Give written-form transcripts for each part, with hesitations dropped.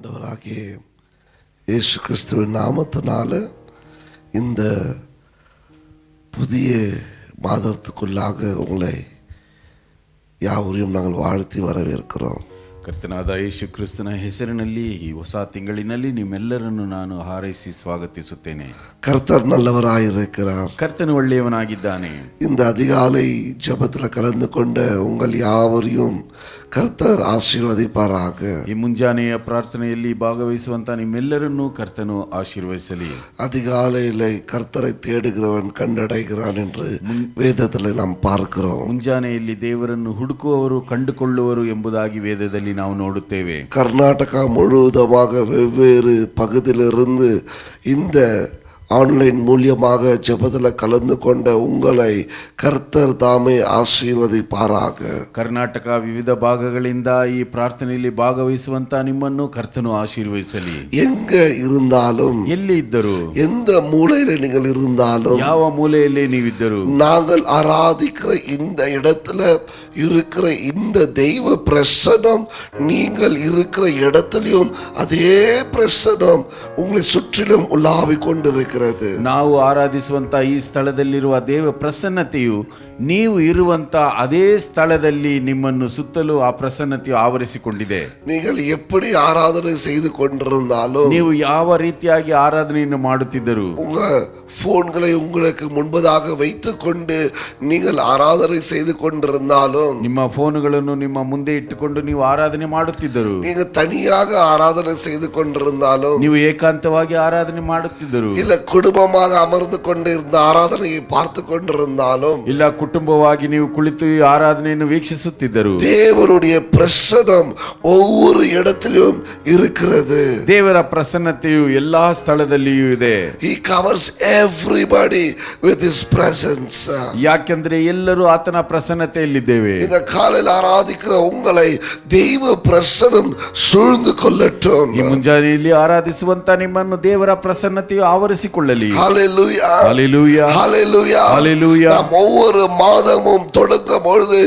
ஆண்டவராகிய இயேசு கிறிஸ்துவின் நாமத்தினால இந்த புதிய மாதத்துக்குள்ளாக உங்களை யாவரையும் நாங்கள் வாழ்த்தி வரவேற்கிறோம். ಕರ್ತನಾದ ಯೇಸು ಕ್ರಿಸ್ತನ ಹೆಸರಿನಲ್ಲಿ ಈ ಹೊಸ ತಿಂಗಳಿನಲ್ಲಿ ನಿಮ್ಮೆಲ್ಲರನ್ನು ನಾನು ಹಾರೈಸಿ ಸ್ವಾಗತಿಸುತ್ತೇನೆ. கர்த்தர் நல்லவராயிருக்கிறார். ಕರ್ತನು ಒಳ್ಳೆಯವನಾಗಿದ್ದಾನೆ. இந்த அதிகாலை ஜெபத்தில் கலந்து கொண்ட உங்கள் யாவரையும் கர்த்தர் ஆசீர்வதிப்பாராக. ಈ ಮುಂಜಾನೆಯ ಪ್ರಾರ್ಥನೆಯಲ್ಲಿ ಭಾಗವಹಿಸುವಂತ ನಿಮ್ಮೆಲ್ಲರನ್ನೂ ಕರ್ತನು ಆಶೀರ್ವದಿಸಲಿ. அதிகாலையிலே கர்த்தரை தேடுகிறவன் கண்டடைகிறான் என்று வேதத்தில் நாம் பார்க்கிறோம். ಮುಂಜಾನೆಯಲ್ಲಿ ದೇವರನ್ನು ಹುಡುಕುವವರು ಕಂಡುಕೊಳ್ಳುವರು ಎಂಬುದಾಗಿ ವೇದದಲ್ಲಿ ನಾವು ನೋಡುತ್ತೇವೆ. கர்நாடகா முழுவதுமாக வெவ்வேறு பகுதியிலிருந்து இந்த ஆன்லைன் மூலியமாக ஜெபத்தில் கலந்து கொண்ட உங்களை கர்த்தர் தாமே ஆசீர்வதிப்பாராக. ಕರ್ನಾಟಕ ವಿವಿಧ ಭಾಗಗಳಿಂದ ಈ ಪ್ರಾರ್ಥನೆಯಲ್ಲಿ ಭಾಗವಹಿಸುವಂತ ನಿಮ್ಮನ್ನು ಕರ್ತನು ಆಶೀರ್ವದಿಸಲಿ. எங்க இருந்தாலும், ಎಲ್ಲಿ ಇದ್ದರು, எந்த மூலையில நீங்கள் இருந்தாலும், ಯಾವ ಮೂಲೆಯಲ್ಲಿ ನೀವಿದ್ದರು, நாங்கள் ஆராதிக்கிற இந்த இடத்துல இருக்கிற இந்த தெய்வ பிரசனம் நீங்கள் இருக்கிற இடத்திலும் அதே பிரசனம் உங்களை சுற்றிலும் உலாவிக் கொண்டிருக்கிறது. ನಾವು ಆರಾಧಿಸುವಂತ ಈ ಸ್ಥಳದಲ್ಲಿರುವ ದೇವ ಪ್ರಸನ್ನತೆಯು ನೀವು ಇರುವಂತ ಅದೇ ಸ್ಥಳದಲ್ಲಿ ನಿಮ್ಮನ್ನು ಸುತ್ತಲೂ ಆ ಪ್ರಸನ್ನತೆಯು ಆವರಿಸಿಕೊಂಡಿದೆ. நீங்கள் எப்படி ஆராதனை செய்து கொண்டிருந்தாலும், ನೀವು ಯಾವ ರೀತಿಯಾಗಿ ಆರಾಧನೆಯನ್ನು ಮಾಡುತ್ತಿದ್ದರು, உங்க போன்களை உங்களுக்கு முன்பதாக வைத்துக் கொண்டு நீங்கள் ஆராதனை செய்து கொண்டிருந்தாலும், ನಿಮ್ಮ ಫೋನುಗಳನ್ನು ನಿಮ್ಮ ಮುಂದೆ ಇಟ್ಟುಕೊಂಡು ನೀವು ಆರಾಧನೆ ಮಾಡುತ್ತಿದ್ದರು, நீங்க தனியாக ஆராதனை செய்து கொண்டிருந்தாலும், ನೀವು ಏಕಾಂತವಾಗಿ ಆರಾಧನೆ ಮಾಡುತ್ತಿದ್ದರು, இல்ல குடும்பமாக அமர்ந்து கொண்டு இருந்த ஆராதனையை பார்த்து கொண்டிருந்தாலும், ಇಲ್ಲ ಕುಟುಂಬವಾಗಿ ನೀವು ಕುಳಿತು ಈ ಆರಾಧನೆಯನ್ನು ವೀಕ್ಷಿಸುತ್ತಿದ್ದರು, தேவனுடைய பிரசனம் ஒவ்வொரு இடத்திலும் இருக்கிறது. ದೇವರ ಪ್ರಸನ್ನತೆಯು ಎಲ್ಲಾ ಸ್ಥಳದಲ್ಲಿಯೂ ಇದೆ. He covers everybody with his presence. ಯಾಕೆಂದ್ರೆ ಎಲ್ಲರೂ ಆತನ ಪ್ರಸನ್ನತೆಯಲ್ಲಿದ್ದೇವೆ. இந்த காலையில் ஆராதிக்கிற உங்களை தெய்வ பிரசனம் சூழ்ந்து கொள்ளட்டும். ಈ ಮುಂಜಾನೆಯಲ್ಲಿ ಆರಾಧಿಸುವಂತ ನಿಮ್ಮನ್ನು ದೇವರ ಪ್ರಸನ್ನತೆಯು ಆವರಿಸಿಕೊಳ್ಳಲಿ. ஹல்லேலூயா, ஹல்லேலூயா, ஹல்லேலூயா, ஹல்லேலூயா. நாம் ஒவ்வொரு மாதமும் தொடங்கும் பொழுது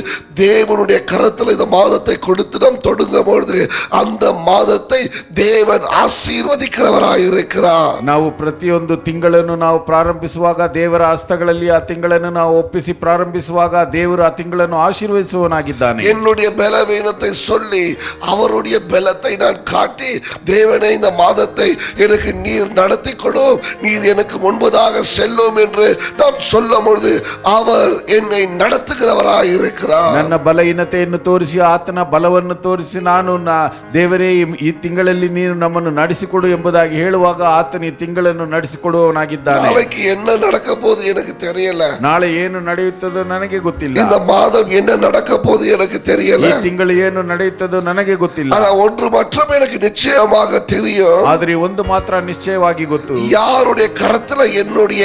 தேவனுடைய கரத்தில் இந்த மாதத்தை கொடுத்து நாம் தொடங்கும் பொழுது அந்த மாதத்தை தேவன் ஆசீர்வதிக்கிறவராய் இருக்கிறார். ನಾವು ಪ್ರತಿಯೊಂದು ತಿಂಗಳನ್ನು ನಾವು ಪ್ರಾರಂಭಿಸುವಾಗ ದೇವರ ಹಸ್ತಗಳಲ್ಲಿ ಆ ತಿಂಗಳನ್ನು ನಾವು ಒಪ್ಪಿಸಿ ಪ್ರಾರಂಭಿಸುವಾಗ ದೇವರು ಆ ತಿಂಗಳನ್ನು ಆಶೀರ್ವದಿಸುವವನಾಗಿದ್ದಾನೆ. என்னுடைய பலவீனத்தை சொல்லி அவருடைய பலத்தை நான் காட்டி, தேவனே இந்த மாதத்தை எனக்கு நீர் நடத்தி கொடு, நீர் எனக்கு முன்பதாக செல்லும் என்று நாம் சொல்லும் பொழுது அவர் என்னை நடத்துகிறவராய் இருக்கிறார். ನನ್ನ ಬಲಹೀನತೆಯನ್ನು ತೋರಿಸಿ ಆತನ ಬಲವನ್ನು ತೋರಿಸಿ ನಾನು ದೇವರೇ ಈ ತಿಂಗಳಲ್ಲಿ ನೀನು ನಮ್ಮನ್ನು ನಡೆಸಿಕೊಡು ಎಂಬುದಾಗಿ ಹೇಳುವಾಗ ಆತನ ಈ ತಿಂಗಳನ್ನು ನಡೆಸಿಕೊಡುವವನಾಗಿದ್ದಾನೆ. நாளைக்கு என்ன நடக்க போகுது எனக்கு தெரியல, ನಾಳೆ ಏನು ನಡೆಯುತ್ತದೋ ನನಗೆ ಗೊತ್ತಿಲ್ಲ, இந்த மாதம் என்ன நடக்க போகுது எனக்கு தெரியல, ಈ ತಿಂಗಳು ಏನು ನಡೆಯುತ್ತದೋ ನನಗೆ ಗೊತ್ತಿಲ್ಲ. ஆனா ஒன்று மட்டும் எனக்கு நிச்சயமாக தெரியும், ಆದರೆ ಒಂದು ಮಾತ್ರ ನಿಶ್ಚಯವಾಗಿ ಗೊತ್ತು, யாருடைய கரத்துல என்னுடைய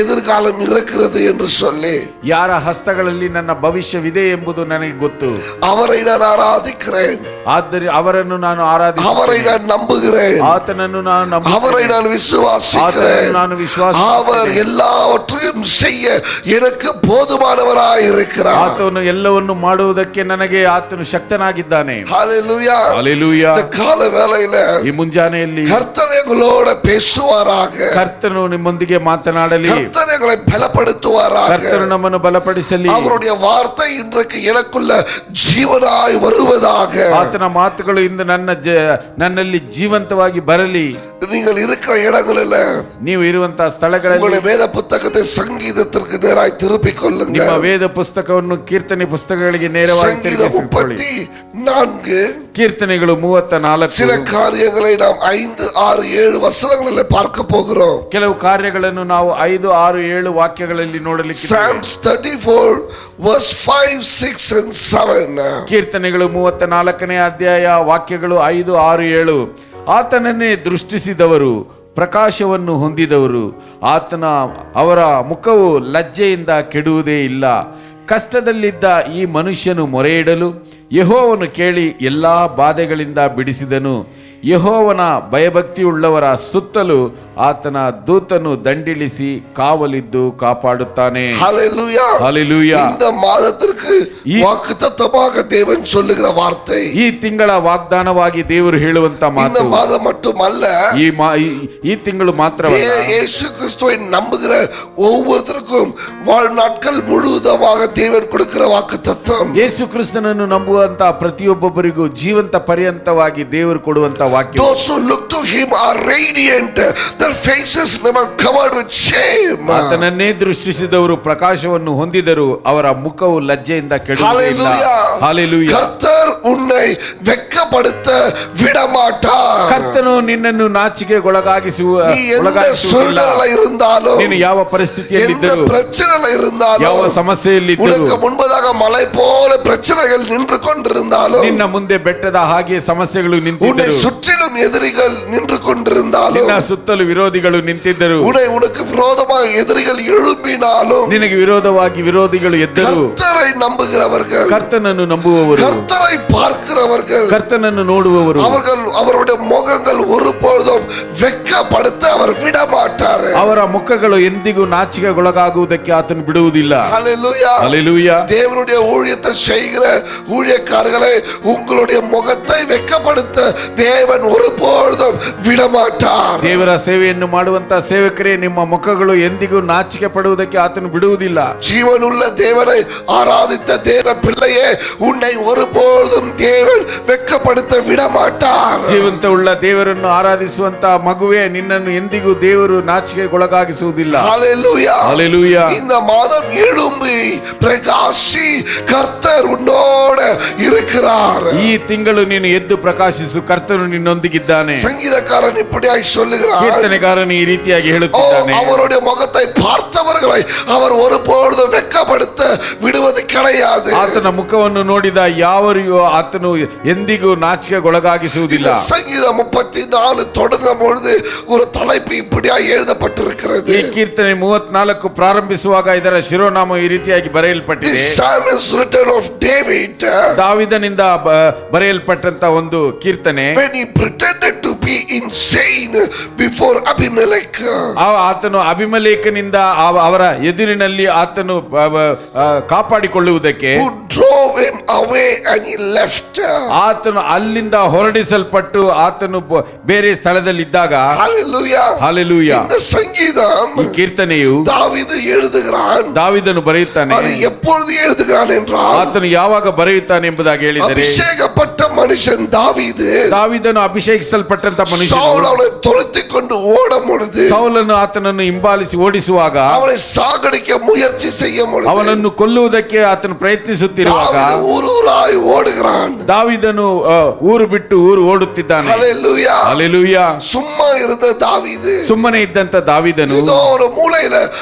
எதிர்காலம் இருக்கிறது என்று சொல்லி, ಯಾರ ಹಸ್ತಗಳಲ್ಲಿ ನನ್ನ ಭವಿಷ್ಯವಿದೆ ಎಂಬುದು ನನಗೆ ಗೊತ್ತು. அவரை நான் ஆராதிக்கிறேன், ಆದರೆ ಅವರನ್ನು ನಾನು அவரை ಆರಾಧಿಸುತ್ತೇನೆ, நான் நம்புகிறேன், ಆತನನ್ನು ನಾನು ನಂಬುತ್ತೇನೆ, அவரை நான் விசுவாசிக்கிறேன், ಆತನನ್ನು ನಾನು ವಿಶ್ವಾಸ அவர் எல்லாவற்றையும் செய்ய எனக்கு போதுமானவராய் இருக்கிறார். ಆತನು ಎಲ್ಲವನ್ನು ಮಾಡುವುದಕ್ಕೆ ನನಗೆ ಆತನು ಶಕ್ತನಾಗಿದ್ದಾನೆ. ஹல்லேலூயா, ಹಲ್ಲೇಲೂಯಾ. இந்த கால வேளையில ಈ ಮುಂಜಾನೆಯಲ್ಲಿ கர்த்தர் எங்களோட பேசுவாராக, ಕರ್ತನು ನಿಮ್ಮೊಂದಿಗೆ ಮಾತನಾಡಲಿ, கர்த்தர் எங்களை பலப்படுத்துவாராக, ಕರ್ತನು ನಮ್ಮನ್ನು ಬಲಪಡಿಸಲಿ, அவருடைய வார்த்தை இன்றைக்கு எனக்குள்ள ஜீவனாய் வருவதாக, ಆತನ ಮಾತುಗಳು ಇಂದು ನನ್ನಲ್ಲಿ ಜೀವಂತವಾಗಿ ಬರಲಿ. நீங்கள் இருக்கிற இடங்களில் ನೀವು ಇರುವಂತಹ ಸ್ಥಳಗಳಲ್ಲಿ உங்களுடைய வேத புத்தகத்தை சங்கீதத்திற்கு நேராய் திருப்பிக் கொள்ளுங்க. ನಿಮ್ಮ ವೇದ ಪುಸ್ತಕವನ್ನು ಕೀರ್ತನೆ ಪುಸ್ತಕಗಳಿಗೆ ನೇರವಾಗಿ சங்கீதம் ತಿರುಗಿಸಿಕೊಳ್ಳಿ. 34 ಕೀರ್ತನೆಗಳು 34. சில காரியங்களை நாம் 5, 6, 7 வசனங்களில் பார்க்க போகிறோம். ಕೆಲವು ಕಾರ್ಯಗಳನ್ನು ನಾವು 5, 6, 7 ವಾಕ್ಯಗಳಲ್ಲಿ ನೋಡಲಿಕ್ಕೆ. Psalms 34 verse 5, 6 and 7. ಕೀರ್ತನೆಗಳು 34ನೇ ಅಧ್ಯಾಯ ವಾಕ್ಯಗಳು 5, 6, 7. ಆತನನ್ನೇ ದೃಷ್ಟಿಸಿದವರು ಪ್ರಕಾಶವನ್ನು ಹೊಂದಿದವರು, ಅವರ ಮುಖವು ಲಜ್ಜೆಯಿಂದ ಕೆಡುವುದೇ ಇಲ್ಲ. ಕಷ್ಟದಲ್ಲಿದ್ದ ಈ ಮನುಷ್ಯನು ಮೊರೆಯಿಡಲು ಯೆಹೋವನು ಕೇಳಿ ಎಲ್ಲಾ ಬಾಧೆಗಳಿಂದ ಬಿಡಿಸಿದನು. ಯೆಹೋವನ ಭಯಭಕ್ತಿಯುಳ್ಳವರ ಸುತ್ತಲೂ ಆತನ ದೂತನು ದಂಡಿಳಿಸಿ ಕಾವಲಿದ್ದು ಕಾಪಾಡುತ್ತಾನೆ. ஹல்லேலூயா. ஹல்லேலூயா. இந்த மாதத்திற்கு வாக்குத்தத்தமாக தேவன் சொல்லுகிற வார்த்தை, ಈ ತಿಂಗಳ ವಾಗ್ದಾನವಾಗಿ ದೇವರು ಹೇಳುವಂತ இந்த ಮಾತು, மாதம் மட்டுமல்ல, ಈ ತಿಂಗಳು ಮಾತ್ರವಲ್ಲ, இயேசு கிறிஸ்துவை நம்புகிற ஒவ்வொருத்தருக்கும் வாழ்நாட்கள் முழுவதுமாக தேவன் கொடுக்கிற வாக்குத்தத்தம். ಯೇಸು ಕ್ರಿಸ್ತನನ್ನು ನಂಬುವಂತ ಪ್ರತಿಯೊಬ್ಬೊಬ್ಬರಿಗೂ ಜೀವಂತ ಪರ್ಯಂತವಾಗಿ ದೇವರು ಕೊಡುವಂತ ವಾಕ್ಯ. Those who look to him are radiant, their faces never covered with shame. ಆತನನ್ನೇ ದೃಷ್ಟಿಸಿದವರು ಪ್ರಕಾಶವನ್ನು ಹೊಂದಿದರು, ಅವರ ಮುಖವು ಲಜ್ಜೆಯಿಂದ ಕೆಡುವುದಿಲ್ಲ. ಹಲ್ಲೆಲೂಯಾ. ಕರ್ತರ್ ಉನ್னை வெட்கப்படுத்த விடமாட்டார். ಕರ್ತನು ನಿನ್ನನ್ನು ನಾಚಿಕೆಗೊಳಗಾಗಿಸುವ இருந்தாலும், ನೀನು ಯಾವ ಪರಿಸ್ಥಿತಿಯಲ್ಲಿದ್ದರೂ, பிரச்சனைல இருந்தாலும், ಯಾವ ಸಮಸ್ಯೆಯಲ್ಲಿದ್ದರೂ, உனக்கு முன்பதாக மலை போல பிரச்சனைகள் நின்று கொண்டிருந்தாலும், ನಿನ್ನ ಮುಂದೆ ಬೆಟ್ಟದ ಹಾಗೆ ಸಮಸ್ಯೆಗಳು ನಿಂತಿದ್ದರು, சுற்றிலும் எதிரிகள் நின்று கொண்டிருந்தாலும், ನಿನ್ನ ಸುತ್ತಲೂ ವಿರೋಧಿಗಳು ನಿಂತಿದ್ದರು, உனக்கு விரோதமாக எதிரிகள் எழும்பினாலும், ನಿನಗೆ ವಿರೋಧವಾಗಿ ವಿರೋಧಿಗಳು ಎದ್ದರು, கர்த்தரை நம்புகிறவர்கள், ಕರ್ತನನ್ನು ನಂಬುವವರು, கர்த்தரை பார்க்கிறவர்கள், ಕರ್ತನನ್ನು ನೋಡುವವರು, அவருடைய முகங்கள் ஒருபொழுதும் வெட்கப்படுத்த அவர் விட மாட்டார். ಅವರ ಮುಖಗಳು ಎಂದಿಗೂ ನಾಚಿಕೆಗೊಳಗಾಗುವುದಕ್ಕೆ ಆತನು ಬಿಡುವುದಿಲ್ಲ. ஹல்லேலூயா. ஹல்லேலூயா. தேவனுடைய ஊழியத்தை செய்கிற ஊழியக்காரர்களே, உங்களுடைய முகத்தை வெட்கப்படுத்த தேவன் ஒருபொழுதும் விடமாட்டார். ದೇವರ ಸೇವೆಯನ್ನು ಮಾಡುವಂತ ಸೇವಕರೇ, ನಿಮ್ಮ ಮುಖಗಳು ಎಂದಿಗೂ ನಾಚಿಕೆ ಪಡುವುದಕ್ಕೆ ಆತನು ಬಿಡುವುದಿಲ್ಲ. ஜீவனுள்ள தேவனை ஆராதித்த தேவ பிள்ளையே, உன்னை ஒருபொழுதும் தேவன் வெட்கப்படுத்த விடமாட்டார். ಜೀವಂತ ಉಳ್ಳ ದೇವರನ್ನು ಆರಾಧಿಸುವಂತ ಮಗುವೆ, ನಿನ್ನನ್ನು ಎಂದಿಗೂ ದೇವರು ನಾಚಿಕೆಗೊಳಗಾಗಿಸುವುದಿಲ್ಲ. ஹல்லேலூயா. ஹல்லேலூயா. இந்த மாதம் எழும்பி பிரகாசி, கர்த்தர் உன்னோட இருக்கிறார். ಈ ತಿಂಗಳು ನೀನು ಎದ್ದು ಪ್ರಕಾಶಿಸು, ಕರ್ತನು ನಿನ್ನೊಂದಿಗಿದ್ದಾನೆ. சங்கீதக்காரன் இப்படியாய் சொல்லுகிறார். ಕೀರ್ತನೆಗಾರನು ಈ ರೀತಿಯಾಗಿ ಹೇಳುತ್ತಿದ್ದಾನೆ, அவருடைய முகத்தை பார்த்தவர்களை அவர் ஒருபொழுதும் வெட்கப்படுத்த விடுவது கிடையாது. ಆತನ ಮುಖವನ್ನು ನೋಡಿದ ಯಾವರಿಗೂ ಆತನು ಎಂದಿಗೂ ನಾಚಿಕೆಗೊಳಗಾಗಿಸುವುದಿಲ್ಲ. சங்கீதம் 34 தொடங்கும் பொழுது ஒரு தலைப்பு இப்படியாய் எழுதப்பட்டிருக்கிறது. ಈ ಕೀರ್ತನೆ 34 ಪ್ರಾರಂಭಿಸುವಾಗ ಇದರ ಶಿರೋನಾಮ ಈ ರೀತಿಯಾಗಿ ಬರೆಯಲ್ಪಟ್ಟಿದೆ. This psalm is written of David. ದಾವಿದನಿಂದ ಬರೆಯಲ್ಪಟ್ಟಂತ ಒಂದು ಕೀರ್ತನೆ. When he pretended to be insane before Abimelech. ಆತನು ಅಬಿಮೆಲೆಕನಿಂದ ಅವರ ಎದುರಿನಲ್ಲಿ ಆತನು ಕಾಪಾಡಿಕೊಳ್ಳುವುದಕ್ಕೆ, Who drove him away and he left. ಆತನು ಅಲ್ಲಿಂದ ಹೊರಡಿಸಲ್ಪಟ್ಟು ಆತನು ಬೇರೆ ಸ್ಥಳದಲ್ಲಿದ್ದಾಗ. Hallelujah. ಹಲ್ಲೆಲೂಯಾ. இந்த சங்கீதம் ಈ ಕೀರ್ತನೆಯು தாவீது எழுதுகிறான். ದಾವಿದನು ಬರೆಯುತ್ತಾನೆ. அது எப்பொழுது எழுதுகிறான் என்றால், ಆತನು ಯಾವಾಗ ಬರೆಯುತ್ತಾನೆ ಎಂಬುದಾಗಿ ಹೇಳಿದರೆ, அபிஷேகப்பட்ட மனுஷன் தாவீது, ದಾವಿದನು ಅಭಿಷೇಕಿಸಲ್ಪಟ್ಟಂತ ಮನುಷ್ಯನು சவுல் அவனை துரத்திக் கொண்டு ஓடும் பொழுது, ಸೌಲನು ಆತನನ್ನು ಹಿಂಬಾಲಿಸಿ ಓಡಿಸುವಾಗ, அவனை சாகடிக்க முயற்சி செய்யும் பொழுது, ಅವನನ್ನು ಕೊಲ್ಲುವುದಕ್ಕೆ ಆತನು ಪ್ರಯತ್ನಿಸುತ್ತಿರುವಾಗ, தாவீது ஊரூராய் ஓடுகிறான். ದಾವಿದನು ಊರು ಬಿಟ್ಟು ಊರು ಓಡುತ್ತಿದ್ದಾನೆ. ஹல்லேலூயா. ಹಲ್ಲೆಲೂಯಾ. சும்மா இருந்த தாவீது, ಸುಮ್ಮನೆ ಇದ್ದಂತ ದಾವಿದನು, ஏதோ ஒரு மூலையில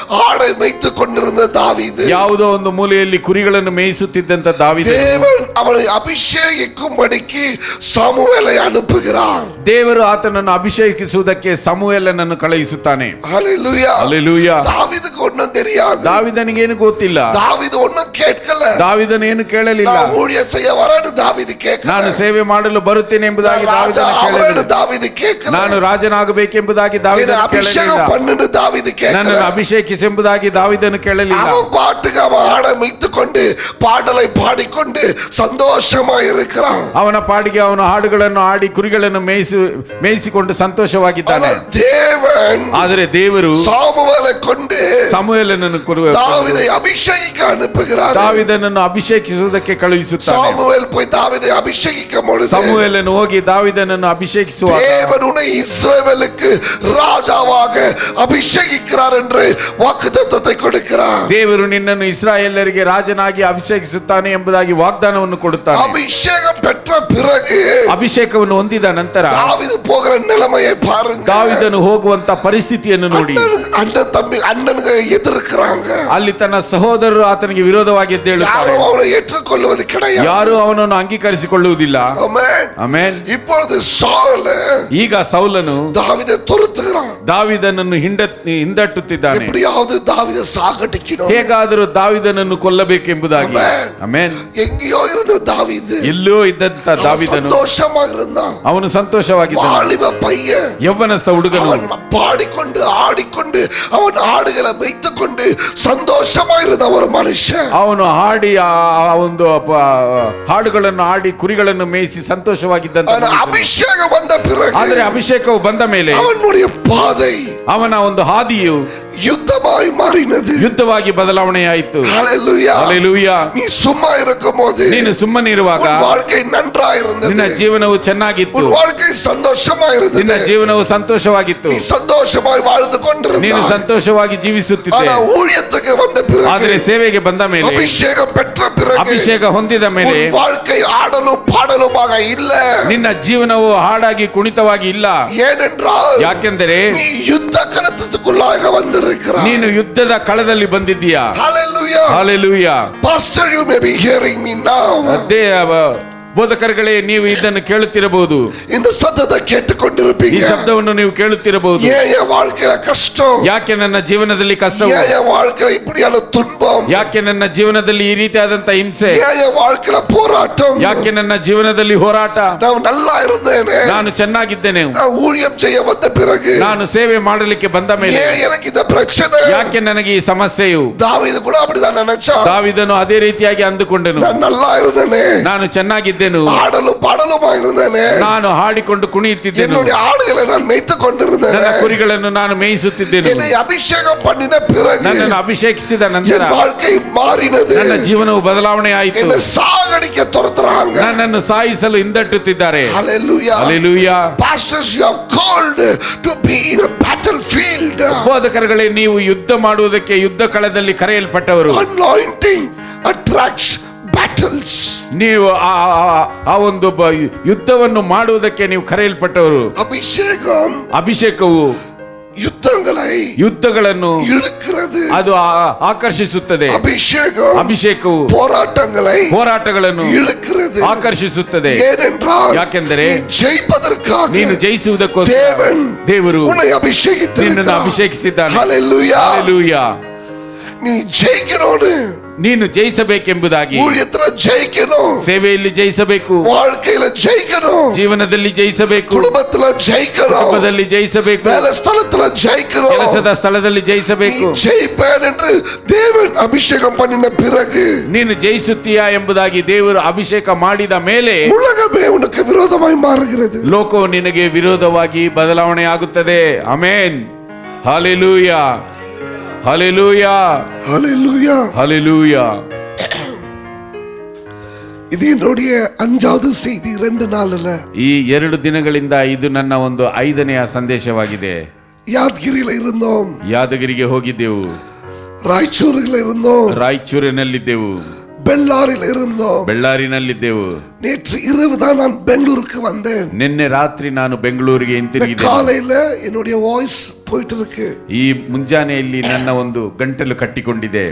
ஆடை மேய்த்துக் கொண்டிருந்த தாவீது, ಯಾವುದೋ ಒಂದು ಮೂಲೆಯಲ್ಲಿ ಕುರಿಗಳನ್ನು ಮೇಯಿಸುತ್ತಿದ್ದಂತ ದಾವಿದನು, தேவன் அவனை அபிஷேகிக்கும்படிக்கு சாமுவேலை அனுப்புகிறார். ದೇವರು ಆತನನ್ನು ಅಭಿಷೇಕಿಸುವುದಕ್ಕೆ ಸಮುವೇಲನನ್ನು ಕಳುಹಿಸುತ್ತಾನೆ. ஹல்லேலூயா. ಹಲ್ಲೆಲೂಯಾ. தாவீதுக்கு ஒண்ணும் தெரியாது. ದಾವಿದನಿಗೇನು ಗೊತ್ತಿಲ್ಲ. தாவீது ஒண்ணும் கேட்கல. ದಾವಿದನೇನು ಕೇಳಲಿಲ್ಲ. நான் ஊழியம் செய்ய வரேன்னு தாவீது கேட்கல. ನಾನು ಸೇವೆ ಮಾಡಲು ಬರುತ್ತೇನೆ ಎಂಬುದಾಗಿ ದಾವಿದನು ಕೇಳಲಿಲ್ಲ. தாவீது கேட்கல. ನಾನು ರಾಜನಾಗಬೇಕೆಂಬುದಾಗಿ ದಾವಿದನು ಕೇಳಲಿಲ್ಲ. அபிஷேகம் பண்ணுன்னு தாவீது கேட்கல. ನನ್ನನ್ನು ಅಭಿಷೇಕಿಸೆಂಬುದಾಗಿ ದಾವಿದನು ಕೇಳಲಿಲ್ಲ. அவன் பாட்டுக்கு அவன் ஆடை மேய்த்துக் கொண்டு பாடலை பாடிக்கொண்டு சந்தோஷமா இருக்கிறான். ಅವನ ಪಾಡಿಗೆ ಅವನು ಹಾಡುಗಳನ್ನು ಹಾಡಿ ಕುರಿಗಳನ್ನು ಮೇಯಿಸಿಕೊಂಡು ಸಂತೋಷವಾಗಿದ್ದಾನೆ. தேவன் ಆದರೆ ದೇವರು சாமுவேலை கொண்டு ಸಮುವೇಲನನ್ನು தாவீதை அபிஷேகிக்க அனுப்புகிறார். ದಾವಿದನನ್ನು ಅಭಿಷೇಕಿಸುವುದಕ್ಕೆ ಕಳುಹಿಸುತ್ತಾನೆ. சாமுவேல் போய் தாவீதை அபிஷேகிக்கும் பொழுது, ಸಮುವೇಲನು ಹೋಗಿ ದಾವಿದನನ್ನು ಅಭಿಷೇಕಿಸುವಾಗ, தேவன் உன்னை இஸ்ரவேலுக்கு ராஜாவாக அபிஷேகிக்கிறார் என்று வாக்குத்தத்தத்தை கொடுக்கிறார். ದೇವರು ನಿನ್ನನ್ನು ಇಸ್ರಾಯೇಲರಿಗೆ ರಾಜನಾಗಿ ಅಭಿಷೇಕ ಅಭಿಷೇಕಿಸುತ್ತಾನೆ ಎಂಬುದಾಗಿ ವಾಗ್ದಾನವನ್ನು ಕೊಡುತ್ತಾನೆ. அபிஷேகம் பெற்ற பிறகு ಅಭಿಷೇಕವನ್ನು ಹೊಂದಿದ ನಂತರ தாவீது போகிற நிலைமையை பாருங்க. ದಾವೀದನು ಹೋಗುವಂತ ಪರಿಸ್ಥಿತಿಯನ್ನು ನೋಡಿ, அண்ணன் தம்பி அண்ணனுங்க எதிர்க்கிறாங்க. ಅಲ್ಲಿ ತನ್ನ ಸಹೋದರರು ಆತನಿಗೆ ವಿರೋಧವಾಗಿ ಎದ್ದೇಳುತ್ತಾರೆ. யாரும் அவனை ஏற்றுக்கொள்வது கிடையாது. ಯಾರು ಅವನನ್ನು ಅಂಗೀಕರಿಸಿಕೊಳ್ಳುವುದಿಲ್ಲ. ஆமென். ಆಮೆನ್. இப்பொழுது சவுல் ಈಗ ಸೌಲನು தாவீதை துரத்துகிறான். ದಾವೀದನನ್ನು ಹಿಂದಟ್ಟುತ್ತಿದ್ದಾನೆ. எப்படியாவது தாவீதை சாகடிக்கணும், ಹೇಗಾದರೂ ದಾವೀದನನ್ನು ಕೊಲ್ಲಬೇಕೆಂಬುದಾಗಿ. ಆಮೆನ್. எங்கேயோ இருந்த தாவீது ಎಲ್ಲೋ ಇದ್ದಂತ ದಾವೀದನು சந்தோஷமாக இருந்தான். ಅವನು ಸಂತೋಷವಾಗಿದ್ದಾನೆ. வாலிப பையன், ಯೌವನಸ್ಥ ಹುಡುಗನು அவன் பாடிக்கொண்டு ஆடிக்கொண்டு அவன் ஆடுகளை வைத்துக்கொண்டு சந்தோஷமாயிருந்த ஒரு மனுஷன். ಅವನು ಹಾಡಿ ಆ ಒಂದು ಹಾಡುಗಳನ್ನು ಆಡಿ ಕುರಿಗಳನ್ನು ಮೇಯಿಸಿ ಸಂತೋಷವಾಗಿದ್ದಂತ. அபிஷேகம் வந்த பிறகு, ಆದರೆ ಅಭಿಷೇಕವು ಬಂದ ಮೇಲೆ அவனுடைய பாதை, ಅವನ ಒಂದು ಹಾದಿಯು யுத்தமாய் மாறினது, ಯುದ್ಧವಾಗಿ ಬದಲಾವಣೆಯಾಯಿತು. ஹல்லேலூயா. ಹಲ್ಲೆಲೂಯಾ. நீ சும்மா இருக்கும்போது ನೀನು ಸುಮ್ಮನಿರುವಾಗ உன் வாழ்க்கை நன்றாயிருந்தது, ನಿನ್ನ ಜೀವನವು ಚೆನ್ನಾಗಿತ್ತು, உன் வாழ்க்கை சந்தோஷமாயிருந்தது, ನಿನ್ನ ಜೀವನವು ಸಂತೋಷವಾಗಿತ್ತು, நீ சந்தோஷமாய் வாழ்ந்து ನೀನು கொண்டிருந்தாய். ಸಂತೋಷವಾಗಿ ಜೀವಿಸುತ್ತಿದ್ದೆ. ஆனா ஊழியத்துக்கு வந்த பிறகு, ಆದರೆ ಸೇವೆಗೆ ಬಂದ ಮೇಲೆ, அபிஷேகம் பெற்ற பிறகு, ಅಭಿಷೇಕ ಹೊಂದಿದ ಮೇಲೆ உன் வாழ்க்கை ஆடலும் பாடலுமாக இல்ல. ನಿನ್ನ ಜೀವನವು ಹಾಡಾಗಿ ಕುಣಿತವಾಗಿ ಇಲ್ಲ. ஏனென்றால் ಯಾಕೆಂದರೆ நீ யுத்த களத்துக்குள்ளாக வந்திருக்கிறாய். ನೀನು ಯುದ್ಧದ ಕಳದಲ್ಲಿ ಬಂದಿದ್ದೀಯಾ. Hallelujah. Hallelujah. Pastor, you may be hearing me now. ಬೋಧಕರುಗಳೇ, ನೀವು ಇದನ್ನು ಕೇಳುತ್ತಿರಬಹುದು, இந்த சத்தத்தை ಈ கேட்டுக்கொண்டிருப்பீங்க. ಶಬ್ದವನ್ನು ನೀವು ಕೇಳುತ್ತಿರಬಹುದು. ஏன் வாழ்க்கையில கஷ்டம்? ಯಾಕೆ ನನ್ನ ಜೀವನದಲ್ಲಿ ಕಷ್ಟವು? ஏன் வாழ்க்கையில இப்படியான துன்பம்? ಯಾಕೆ ನನ್ನ ಜೀವನದಲ್ಲಿ ಈ ರೀತಿಯಾದಂತ ಹಿಂಸೆ? ஏன் வாழ்க்கையில போராட்டம்? ಯಾಕೆ ನನ್ನ ಜೀವನದಲ್ಲಿ ಹೋರಾಟ? நான் நல்லா இருந்தேனே, ನಾನು ಚೆನ್ನಾಗಿದ್ದೇನೆ, நான் ஊழியம் செய்ய வந்த பிறகு ನಾನು ಸೇವೆ ಮಾಡಲಿಕ್ಕೆ ಬಂದ ಮೇಲೆ ஏன் எனக்கு இந்த பிரச்சனை? ಯಾಕೆ ನನಗೆ ಈ ಸಮಸ್ಯೆಯು? தாவீது கூட அப்படிதான் நினைச்சான். ದಾವೀದನು ಅದೇ ರೀತಿಯಾಗಿ ಅಂದುಕೊಂಡನು. நான் நல்லா இருந்தேனே, ನಾನು ಚೆನ್ನಾಗಿದ್ದೇನು, ஆடலும் பாடலுமா இருந்தேனே, ನಾನು ಹಾಡಿಕೊಂಡು ಕುಣಿಯುತ್ತಿದ್ದೆನು, என்னுடைய ஆடுகளை நான் மேய்த்து கொண்டிருந்தேன், ನನ್ನ ಕುರಿಗಳನ್ನು ನಾನು ಮೇಯಿಸುತ್ತಿದ್ದೆನು. என்னை அபிஷேகம் பண்ணின பிறகு ನನ್ನನ್ನು ಅಭಿಷೇಕಿಸಿದ ನಂತರ என் வாழ்க்கை மாறினது. ನನ್ನ ಜೀವನವು ಬದಲಾವಣೆ ಆಯಿತು. என்னை சாகடிக்க துரத்துறாங்க. ನನ್ನನ್ನು ಸಾಯಿಸಲು ಹಿಂದಟ್ಟುತ್ತಿದ್ದಾರೆ. Hallelujah. Hallelujah. Pastors, you are called to be in a battlefield. ಬೋಧಕರುಗಳೇ, ನೀವು ಯುದ್ಧ ಮಾಡುವುದಕ್ಕೆ ಯುದ್ಧ ಕಳದಲ್ಲಿ ಕರೆಯಲ್ಪಟ್ಟವರು. Anointing attracts battles. ನೀವು ಆ ಒಂದು ಯುದ್ಧವನ್ನು ಮಾಡುವುದಕ್ಕೆ ನೀವು ಕರೆಯಲ್ಪಟ್ಟವರು. ಅಭಿಷೇಕವು ಯುದ್ಧಗಳನ್ನು ಇಳುಕ್கிறது, ಅದು ಆಕರ್ಷಿಸುತ್ತದೆ. ಅಭಿಷೇಕವು ಹೋರಾಟಗಳನ್ನು ಇಳುಕ್கிறது, ಆಕರ್ಷಿಸುತ್ತದೆ. ಯಾಕೆಂದರೆ ನೀನು ಜಯಿಸುವುದಕ್ಕೋಸ್ಕರ ದೇವರು ನಿನ್ನನ್ನು ಅಭಿಷೇಕಿಸಿದ್ದಾನೆ. ಹಲ್ಲೆಲೂಯಾ. ನೀ ಜಯಿಕನೋಡು, ನೀನು ಜಯಿಸಬೇಕೆಂಬುದಾಗಿ, ಸೇವೆಯಲ್ಲಿ ಜಯಿಸಬೇಕು, ಜೀವನದಲ್ಲಿ ಜಯಿಸಬೇಕು, ಕುಟುಂಬದಲ್ಲಿ ಜಯಿಸಬೇಕು, ಕೆಲಸದ ಸ್ಥಳದಲ್ಲಿ ಜಯಿಸಬೇಕು. ದೇವನ್ ಅಭಿಷೇಕ ಪಣ್ಣಿನ ಪಿರಗು ನೀನು ಜಯಿಸುತ್ತೀಯಾ ಎಂಬುದಾಗಿ ದೇವರು ಅಭಿಷೇಕ ಮಾಡಿದ ಮೇಲೆ ಉಲಗವೇ ಉನಕ್ಕೆ ವಿರೋಧವಾಗಿ ಮಾರುகிறது. ಲೋಕವು ನಿನಗೆ ವಿರೋಧವಾಗಿ ಬದಲಾವಣೆ ಆಗುತ್ತದೆ. Amen. Hallelujah. Hallelujah. Hallelujah. Hallelujah. ಇದು என்னுடைய 5வது செய்தி 2 நாள்ல. ಈ 2 ದಿನಗಳಿಂದ ಇದು ನನ್ನ ಒಂದು 5ನೇ ಸಂದೇಶವಾಗಿದೆ. ಯಾದಗಿರಿಯಲ್ಲಿ இருந்தோம். ಯಾದಗಿರಿಗೆ ಹೋಗಿದ್ದೆವು. ರಾಯಚೂರಿನಲ್ಲಿ இருந்தோம். ರಾಯಚೂರಿನಲ್ಲಿದ್ದೆವು. பெல்லாரில் இருந்தோம். ಬೆಳ್ಳಾರಿನಲ್ಲಿದ್ದೆವು. நேற்று இரவு தான் நான் பெங்களூருக்கு வந்தேன். ನಿನ್ನೆ ರಾತ್ರಿ ನಾನು ಬೆಂಗಳೂರಿಗೆ ಹಿಂತಿರುಗಿದ್ದೆ. காலையில என்னுடைய வாய்ஸ் போயிட்டு இருக்கு. ಈ ಮುಂಜಾನೆಯಲ್ಲಿ ನನ್ನ ಒಂದು ಗಂಟಲು ಕಟ್ಟಿಕೊಂಡಿದೆ.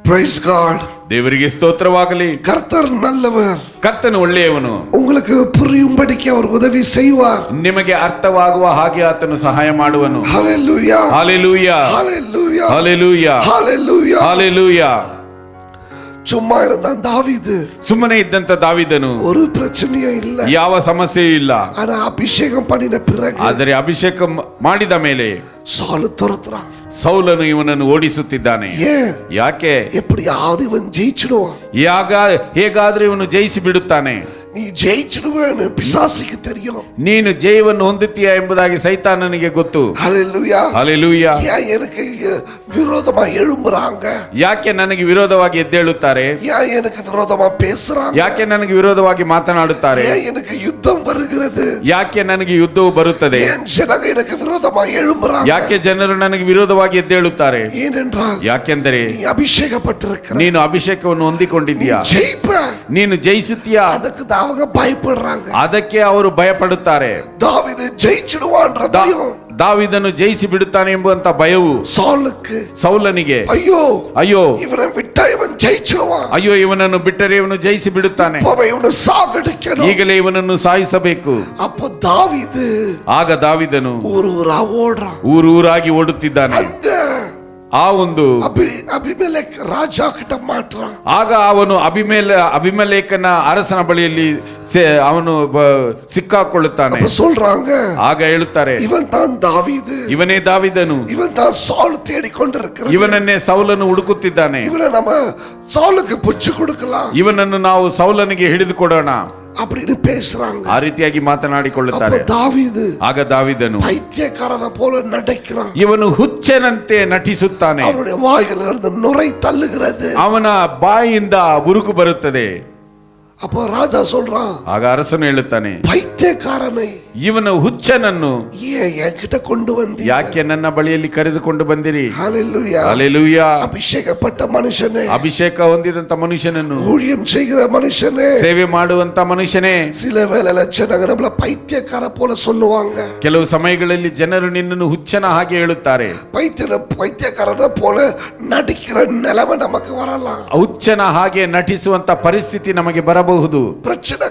Praise God. ದೇವರಿಗೆ ಸ್ತೋತ್ರವಾಗಲಿ. ಕರ್ತರ್ நல்லவர். ಕರ್ತನು ಒಳ್ಳೆಯವನು. உங்களுக்கு புரியும்படிக்கு அவர் உதவி செய்வார். ನಿಮಗೆ ಅರ್ಥವಾಗುವ ಹಾಗೆ ಆತನು ಸಹಾಯ ಮಾಡುವನು. Hallelujah. Hallelujah. Hallelujah. Hallelujah. Hallelujah. Hallelujah. சும்மா இருந்தான் தாவீது. ಸುಮ್ಮನೆ ಇದ್ದಂತ ದಾವೀದನು ஒரு பிரச்சனையும் ಇಲ್ಲ, ಯಾವ ಸಮಸ್ಯೆಯೂ ಇಲ್ಲ. ஆனா அபிஷேகம் பண்ணின பிறகு, ಆದರೆ ಅಭಿಷೇಕ ಮಾಡಿದ ಮೇಲೆ சவுல் துரத்துறான். ಸೌಲನು ಇವನನ್ನು ಓಡಿಸುತ್ತಿದ್ದಾನೆ. ಯಾಕೆ? எப்படியாவது இவன் ஜெயிச்சிடுவான். ಹೇಗಾದ್ರೂ ಇವನು ಜಯಿಸಿ ಬಿಡುತ್ತಾನೆ. நீ ஜெயிச்சிடுவேன்னு பிசாசுக்கு தெரியும். ನೀನು ಜಯವನ್ನು ಹೊಂದುತ್ತೀಯಾ ಎಂಬುದಾಗಿ ಸೈತಾನನಿಗೆ ಗೊತ್ತು. ஹல்லேலூயா. ಹಲ್ಲೆಲೂಯಾ. எனக்கு விரோதமா எழும்புறாங்க, ಯಾಕೆ ನನಗೆ ವಿರೋಧವಾಗಿ ಎದ್ದೇಳುತ್ತಾರೆ, எனக்கு விரோதமா பேசுறாங்க, ಯಾಕೆ ನನಗೆ ವಿರೋಧವಾಗಿ ಮಾತನಾಡುತ್ತಾರೆ, எனக்கு யுத்தம் வருகிறது, வருகிறது? ಯಾಕೆ ನನಗೆ ಯುದ್ಧವು ಬರುತ್ತದೆ? ஏன் ஜனங்க எனக்கு விரோதமா எழும்புறாங்க? ಯಾಕೆ ಜನರು ನನಗೆ ವಿರೋಧವಾಗಿ ಎದ್ದೇಳುತ್ತಾರೆ? ஏனென்றால் ಯಾಕೆಂದರೆ நீ அபிஷேகப்பட்டிருக்கிற, ನೀನು ಅಭಿಷೇಕವನ್ನು ಹೊಂದಿಕೊಂಡಿದ್ದೀಯಾ, ஜெயிப்ப. ನೀನು ಜಯಿಸುತ್ತೀಯಾ. அதுக்கு அவங்க பயப்படுறாங்க. ಅದಕ್ಕೆ ಅವರು ಭಯಪಡುತ್ತಾರೆ. தாவீது ஜெயிச்சிடுவான்ற பயம் ದಾವೀದನು ಜಯಿಸಿ ಬಿಡುತ್ತಾನೆ ಎಂಬಂತ ಭಯವು சவுலுக்கு, ಸೌಲನಿಗೆ, ஐயோ ಅಯ್ಯೋ இவனை விட்டா இவன் ஜெயிச்சிடுவான், ಅಯ್ಯೋ ಇವನನ್ನು ಬಿಟ್ಟರೆ ಇವನು ಜಯಿಸಿ ಬಿಡುತ್ತಾನೆ, இவனை சாகடிக்கணும், ಈಗಲೇ ಇವನನ್ನು ಸಾಯಿಸಬೇಕು. அப்போ தாவீது ಆಗ ದಾವೀದನು ஊரூரா ஓடுறான். ಊರೂರಾಗಿ ಓಡುತ್ತಿದ್ದಾನೆ. அங்க ಆ ಒಂದು ಅಭಿಮೆಲೆಕ್ ರಾಜ கிட்ட மாட்றான். ಆಗ ಅವನು ಅಭಿಮೆಲೇಕನ ಅರಸನ ಬಳಿಯಲ್ಲಿ ಅವನು ಸಿಕ್ಕಾಕೊಳ್ಳುತ್ತಾನೆ. சொல்றாங்க, ಆಗ ಹೇಳುತ್ತಾರೆ, ಇವನ್ தான் தாவீது, ಇವನೇ ದಾವೀದನು, ಇವನ್ தான் சவுல் தேடிக்கொண்டிருக்கிறான், ಇವನನ್ನೇ ಸೌಲನು ಹುಡುಕುತ್ತಿದ್ದಾನೆ, ಇವನ நம்ம சவுலுக்கு புச்சு கொடுக்கலாம், ಇವನನ್ನು ನಾವು ಸೌಲನಿಗೆ ಹಿಡಿದು ಕೊಡೋಣ அப்படின்னு பேசுறாங்க. ಆ ರೀತಿಯಾಗಿ ಮಾತನಾಡಿಕೊಳ್ಳುತ್ತಾರೆ. தாவீது ಆಗ ದಾವೀದನು பைத்தியக்காரನ போல நடக்கிறான். ಇವನು ಹುಚ್ಚನಂತೆ ನಟಿಸುತ್ತಾನೆ. அவனுடைய வாயிலிருந்து நுரை தள்ளுகிறது, ಅವನ ಬಾಯಿಯಿಂದ ಉರುಕು ಬರುತ್ತದೆ. அப்போ ராஜா சொல்றான், ಆಗ ಅರಸನು ಹೇಳುತ್ತಾನೆ, பைத்தியக்காரனை ಇವನು ಹುಚ್ಚನನ್ನು ஏன் என்கிட்ட கொண்டு வந்தீங்க? ಯಾಕೆ ನನ್ನ ಬಳಿಯಲ್ಲಿ ಕರೆದುಕೊಂಡು ಬಂದಿರಿ? ஹalleluya, ಹಲ್ಲೆಲೂಯಾ. அபிஷேகப்பட்ட மனுஷனே, ಅಭಿಷೇಕ ಹೊಂದಿದಂತ ಮನುಷ್ಯನನ್ನು, ஊழியம் செய்கிற மனுஷனே, ಸೇವೆ ಮಾಡುವಂತ ಮನುಷ್ಯನೇ, சில வேளை லட்சணங்க நம்மள பைத்தியக்கார போல சொல்லுவாங்க. ಕೆಲವು ಸಮಯಗಳಲ್ಲಿ ಜನರು ನಿನ್ನನ್ನು ಹುಚ್ಚನ ಹಾಗೆ ಹೇಳುತ್ತಾರೆ. பைத்தியக்காரன போல நடிக்கிற நிலைமை நமக்கு வரலாம். ಹುಚ್ಚನ ಹಾಗೆ ನಟಿಸುವಂತ ಪರಿಸ್ಥಿತಿ ನಮಗೆ ಬರಬಹುದು. பிரச்சனை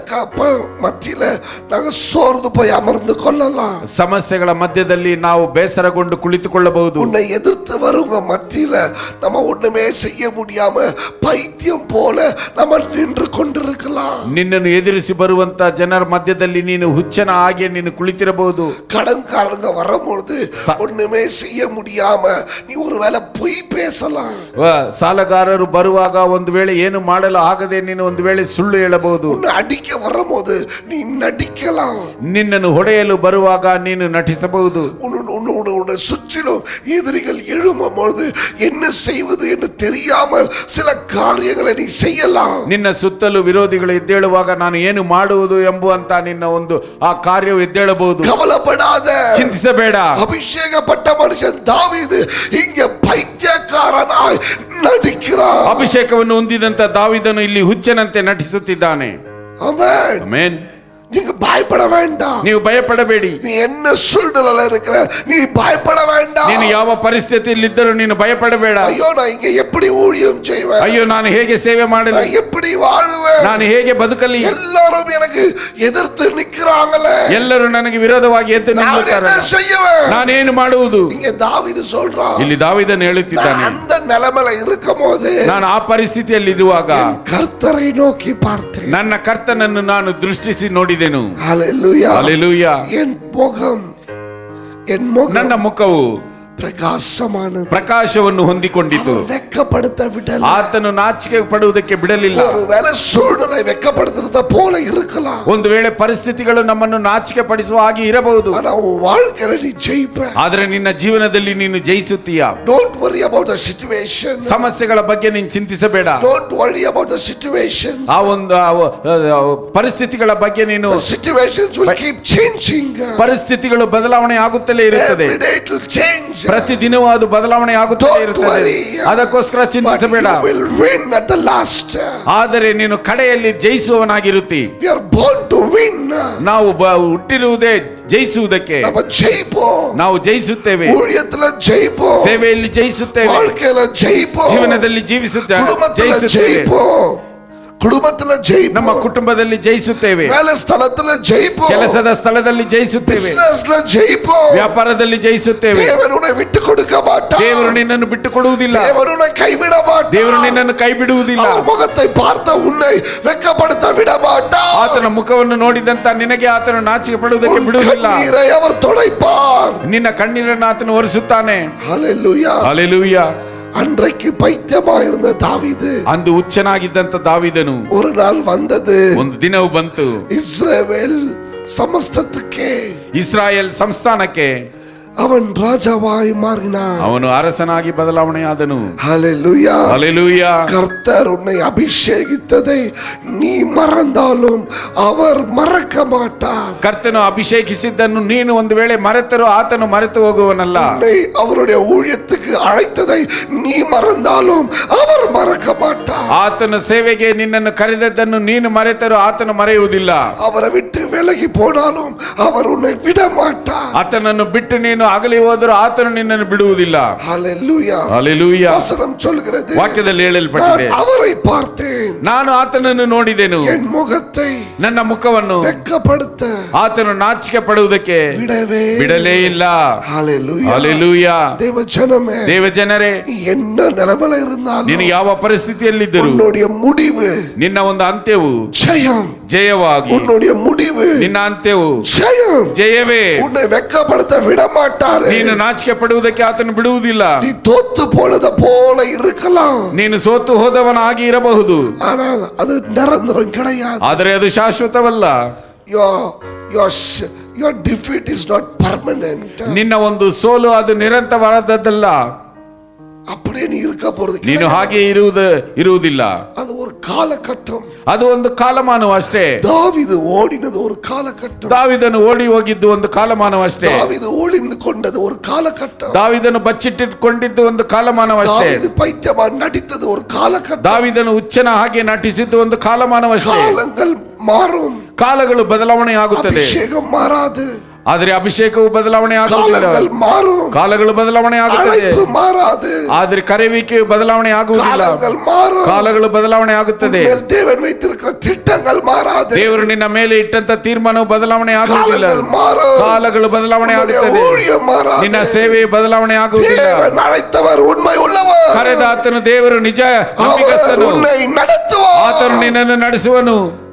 மத்தியில நாங்க சோர்ந்து போய் அமர்ந்து கொள்ளலாம். ಸಮಸ್ಯೆಗಳ ಮಧ್ಯದಲ್ಲಿ ನಾವು ಬೇಸರಗೊಂಡು ಕುಳಿತುಕೊಳ್ಳಬಹುದು. உன்னை எதிர்த்து வருவங்க மத்தியில நம்ம ஒண்ணுமே செய்ய முடியாம பைத்தியம் போல நம்ம நின்று கொண்டிருக்கலாம். ನಿನ್ನನ್ನು ಎದುರಿಸಿ ಬರುವಂತ ಜನರ ಮಧ್ಯದಲ್ಲಿ ನೀನು ಹುಚ್ಚನ ಹಾಗೆ ನೀನು ಕುಳಿತಿರಬಹುದು. கடன்காரங்க வரும்போது ஒண்ணுமே செய்ய முடியாம நீ ஒருவேளை பொய் பேசலாம். ಸಾಲಗಾರರು ಬರುವಾಗ ಒಂದು ವೇಳೆ ಏನು ಮಾಡಲು ಆಗದೆ ನೀನು ಒಂದು ವೇಳೆ ಸುಳ್ಳು ಹೇಳಬಹುದು. அடிக்க வரும்போது நீ நடிக்கலாம். ನಿನ್ನನ್ನು ಹೊಡೆಯಲು ಬರುವಾಗ ನೀನು ನಟಿಸಬಹುದು. சுற்றிலும் எதிரிகள் எழும்பொழுது என்ன செய்வது என்று தெரியாமல் சில காரியங்களை நீ செய்யலாம். ನಿನ್ನ ಸುತ್ತಲೂ ವಿರೋಧಿಗಳು ಎದ್ದೇಳುವಾಗ ನಾನು ಏನು ಮಾಡುವುದು ಎಂಬುವಂತ ನಿನ್ನ ಒಂದು ಆ ಕಾರ್ಯವು ಎದ್ದೇಳಬಹುದು. கவலைப்படாத, ಚಿಂತಿಸಬೇಡ. அபிஷேகப்பட்ட மனுஷன் தாவீது இங்க பைத்தியக்காரனாய் நடிக்கிறான். ಅಭಿಷೇಕವನ್ನು ಹೊಂದಿದಂತ ದಾವೀದನು ಇಲ್ಲಿ ಹುಚ್ಚನಂತೆ ನಟಿಸುತ್ತಿದ್ದಾನೆ. ಆಮೆನ್. ಆಮೆನ್. நீங்க பயப்பட வேண்டாம். ನೀವು ಭಯಪಡಬೇಡಿ. நீ என்ன சூழ்நிலையில இருக்கிற நீ பயப்பட வேண்டாம். ನೀನು ಯಾವ ಪರಿಸ್ಥಿತಿಯಲ್ಲಿ ಇದ್ದರೂ ನೀನು ಭಯಪಡಬೇಡ. ஐயோ நான் இங்க எப்படி ஊழியம் செய்வேன்? ಅಯ್ಯೋ ನಾನು ಹೇಗೆ ಸೇವೆ ಮಾಡಲಿ? நான் எப்படி வாழுவேன்? ನಾನು ಹೇಗೆ ಬದುಕಲಿ? எல்லாரும் எனக்கு எதிர்த்து நிக்கறாங்களே. ಎಲ್ಲರೂ ನನಗೆ ವಿರೋಧವಾಗಿ ಎದ್ದು ನಿಲ್ಲುತ್ತಾರೆ. நான் என்ன செய்வேன்? ನಾನೇನು ಮಾಡುವುದು? இங்க தாவீது சொல்றான். ಇಲ್ಲಿ ದಾವೀದನು ಹೇಳುತ್ತಿದ್ದಾನೆ, அந்த நிலைமையில இருக்கும்போது ನಾನು ಆ ಪರಿಸ್ಥಿತಿಯಲ್ಲಿ ಇರುವಾಗ ಕರ್ತரை நோக்கி பார்த்தேன். ನನ್ನ ಕರ್ತನನ್ನು ನಾನು ದೃಷ್ಟಿಸಿ ನೋಡಿದೆನು. ஹalleluya, ஹalleluya. என் முகம் ನನ್ನ ಮುಖವು பிரகாசமானது, ಪ್ರಕಾಶವನ್ನು ಹೊಂದಿಕೊಂಡಿತು. வெட்கப்படுத்த விடல. ಆತನು ನಾಚಿಕೆ ಪಡುವುದಕ್ಕೆ ಬಿಡಲಿಲ್ಲ. ஒருவேளை சூழ்நிலை வெட்கப்படுத்துறத போல இருக்கலாம். ಒಂದು ವೇಳೆ ಪರಿಸ್ಥಿತಿಗಳು ನಮ್ಮನ್ನು ನಾಚಿಕೆ ಪಡಿಸುವ ಹಾಗೆ ಇರಬಹುದು. ஆனா உன் வாழ்க்கையில நீ ஜெயிப்ப. ಆದರೆ ನಿನ್ನ ಜೀವನದಲ್ಲಿ ನೀನು ಜಯಿಸುತ್ತೀಯಾ. Don't worry about the situation. ಸಮಸ್ಯೆಗಳ ಬಗ್ಗೆ ನೀನು ಚಿಂತಿಸಬೇಡ. Don't worry about the situations. ಆ ಒಂದು ಪರಿಸ್ಥಿತಿಗಳ ಬಗ್ಗೆ ನೀನು, the situations will keep changing. ಪರಿಸ್ಥಿತಿಗಳು ಬದಲಾವಣೆ ಆಗುತ್ತಲೇ ಇರುತ್ತದೆ. Every day it will change. ಪ್ರತಿದಿನವೂ ಅದು ಬದಲಾವಣೆ ಆಗುತ್ತಲೇ ಇರುತ್ತದೆ. ಅದಕ್ಕೋಸ್ಕರ ಚಿಂತಿಸಬೇಡ. You will win at the last. ಆದರೆ ನೀನು ಕಡೆಯಲ್ಲಿ ಜಯಿಸುವವನಾಗಿರುತ್ತಿ. We are born to win. ನಾವು ಹುಟ್ಟಿರುವುದೇ ಜಯಿಸುವುದಕ್ಕೆ. ನಾವು ಜಯಿಸುತ್ತೇವೆ. ஊழியத்துல ஜெயிப்போம், ಸೇವೆಯಲ್ಲಿ ಜಯಿಸುತ್ತೇವೆ, வாழ்க்கையில ஜெயிப்போம், ಜೀವನದಲ್ಲಿ ಜೀವಿಸುತ್ತೇವೆ, குடும்பத்துல ஜெயிப்போம், ನಮ್ಮ ಕುಟುಂಬದಲ್ಲಿ ಜಯಿಸುತ್ತೇವೆ, வேலை ஸ்தலத்துல ஜெயிப்போம், ಕೆಲಸದ ಸ್ಥಳದಲ್ಲಿ ಜಯಿಸುತ್ತೇವೆ, பிசினஸ்ல ஜெயிப்போம், ವ್ಯಾಪಾರದಲ್ಲಿ ಜಯಿಸುತ್ತೇವೆ. தேவன் உன்னை விட்டு கொடுக்க மாட்டார். ದೇವರು ನಿನ್ನನ್ನು ಬಿಟ್ಟು ಕೊಡುವುದಿಲ್ಲ. தேவன் உன்னை கைவிட மாட்டார். ದೇವರು ನಿನ್ನನ್ನು ಕೈ ಬಿಡುವುದಿಲ್ಲ. அவர் முகத்தை பார்த்த உன்னை வெட்கப்படுத்த விட மாட்டார். ಆತನ ಮುಖವನ್ನು ನೋಡಿದಂತ ನಿನಗೆ ಆತನು ನಾಚಿಕೆ ಪಡುವುದಕ್ಕೆ ಬಿಡುವುದಿಲ್ಲ. ಕಣ್ಣೀரை அவர் துடைப்பார். ನಿನ್ನ ಕಣ್ಣೀರನ್ನು ಆತನು ಒರೆಸುತ್ತಾನೆ. ஹalleluya, ஹalleluya. அன்றைக்கு பைத்தியமாயிருந்த தாவீது, ಅಂದು ಹುಚ್ಚನಾಗಿದ್ದಂತ ದಾವೀದನು, ஒரு நாள் வந்தது, ಒಂದು ದಿನವು ಬಂತು, இஸ்ரவேல் ಸಮಸ್ತಕ್ಕೆ, ಇಸ್ರಾಯೇಲ್ ಸಂಸ್ಥಾನಕ್ಕೆ அவன் ராஜாவாய் மாறினான். ಅವನು ಅರಸನಾಗಿ ಬದಲಾವಣೆಯಾದನು. ஹalleluya. ಹಲ್ಲೆಲೂಯಾ. கர்த்தர் உன்னை அபிஷேகித்ததை நீ மறந்தாலும் அவர் மறக்க மாட்டார். ಕರ್ತನು ಅಭಿಷೇಕಿಸಿದ್ದನ್ನು ನೀನು ಒಂದು ವೇಳೆ ಮರೆತರೂ ಆತನು ಮರೆತು ಹೋಗುವನಲ್ಲ. உன்னை அவருடைய ஊழியத்துக்கு அழைத்ததை நீ மறந்தாலும் அவர் மறக்க மாட்டார். ಆತನ ಸೇವೆಗೆ ನಿನ್ನನ್ನು ಕರೆದದ್ದನ್ನು ನೀನು ಮರೆತರೂ ಆತನು ಮರೆಯುವುದಿಲ್ಲ. அவரை விட்டு விலகி போனாலும் அவர் உன்னை விட மாட்டார். ಆತನನ್ನು ಬಿಟ್ಟು ನೀನು ಅಗಲಿ ಹೋದರೂ ಆತನು ನಿನ್ನನ್ನು ಬಿಡುವುದಿಲ್ಲ. ஹalleluya. ಹಲ್ಲೆಲೂಯಾ. வசனம் சொல்கிறது, ವಾಕ್ಯದಲ್ಲಿ ಹೇಳಲ್ಪಟ್ಟಿದೆ, நான் அவரை பார்த்தேன், ನಾನು ಆತನನ್ನು ನೋಡಿದೆನು, என் முகத்தை ನನ್ನ ಮುಖವನ್ನು வெட்கப்படுத்த ಆತನು ನಾಚಿಕೆ ಪಡುವುದಕ್ಕೆ ಬಿಡಲೇ ಇಲ್ಲ. ஹalleluya. ಹಲ್ಲೆಲೂಯಾ. தேவ ஜனமே, ದೇವ ಜನರೇ, நீ என்ன நிலைமையில இருந்தாலும் ನೀನು ಯಾವ ಪರಿಸ್ಥಿತಿಯಲ್ಲಿದ್ದರೂ உன்னுடைய முடிவு ನಿನ್ನ ಒಂದು ಅಂತ್ಯವು ஜெயம். ಜಯವಾಗಿ, உன்னுடைய முடிவு ನಿನ್ನ ಅಂತ್ಯವು ஜெயம். ಜಯವೇ. உன்னை வெட்கப்படுத்த விட மாட்டாரு. ನೀನು ನಾಚಿಕೆ ಪಡುವುದಕ್ಕೆ ಆತನು ಬಿಡುವುದಿಲ್ಲ. நீ தோத்து போனத போல இருக்கலாம், ನೀನು ಸೋತು ಹೋದವನಾಗಿ ಇರಬಹುದು, ஆனா அது நிரந்தரம் கிடையாது. ಆದರೆ ಅದು ಶಾಶ್ವತವಲ್ಲ. your defeat is not permanent. ನಿನ್ನ ಒಂದು ಸೋಲು ಅದು ನಿರಂತರವಾದದ್ದಲ್ಲ. அப்படியே நீ இருக்க போறது ನೀನು ಹಾಗೆ ಇರುವುದಿಲ್ಲ. அது ஒரு காலகட்டம். ಅದು ಒಂದು ಕಾಲಮಾನವ ಅಷ್ಟೇ. தாவீது ஓடினது ஒரு காலகட்டம். ದಾವಿದನು ಓಡಿ ಹೋಗಿದ್ದು ಒಂದು ಕಾಲಮಾನವ ಅಷ್ಟೇ. தாவீது ஒளிந்து கொண்டது ஒரு காலகட்டம். ದಾವಿದನು ಬಚ್ಚಿಟ್ಟಿಕೊಂಡಿದ್ದು ಒಂದು ಕಾಲಮಾನವ ಅಷ್ಟೇ. தாவீது பைத்தியமா நடித்தது ஒரு காலகட்டம். ದಾವಿದನು ಹುಚ್ಚನ ಹಾಗೆ ನಟಿಸಿದ್ದು ಒಂದು ಕಾಲಮಾನವ ಅಷ್ಟೇ. காலங்கள் மாறும், ಕಾಲಗಳು ಬದಲಾವಣೆ ಆಗುತ್ತದೆ, அபிஷேகம் மாறாது. ಆದರೆ ಅಭಿಷೇಕವು ಬದಲಾವಣೆ ಆಗುವುದಿಲ್ಲ. காலங்கள் மாறும், ಕಾಲಗಳು ಬದಲಾವಣೆ ಆಗುತ್ತದೆ, அழைப்பு மாறாது. ಆದರೆ ಕರೆಯುವಿಕೆಯು ಬದಲಾವಣೆ ಆಗುವುದಿಲ್ಲ. காலங்கள் மாறும், ಕಾಲಗಳು ಬದಲಾವಣೆ ಆಗುತ್ತದೆ. உன்மேல் தேவன் வைத்திருக்கிற திட்டங்கள் மாறாது. ದೇವರು ನಿನ್ನ ಮೇಲೆ ಇಟ್ಟಂತ ತೀರ್ಮಾನವು ಬದಲಾವಣೆ ಆಗುವುದಿಲ್ಲ. காலங்கள் மாறும், ಕಾಲಗಳು ಬದಲಾವಣೆ ಆಗುತ್ತದೆ, ஊழியம் மாறாது. ನಿನ್ನ ಸೇವೆ ಬದಲಾವಣೆ ಆಗುವುದಿಲ್ಲ. தேவன் அழைத்தவர் உண்மை உள்ளவர். ಕರೆದ ಆತನು ದೇವರು ನಿಜ அவர் ನಂಬಿಕಸ್ಥನು, உன்னை நடத்துவார். ಆತನು ನಿನ್ನನ್ನು ನಡೆಸುವನು.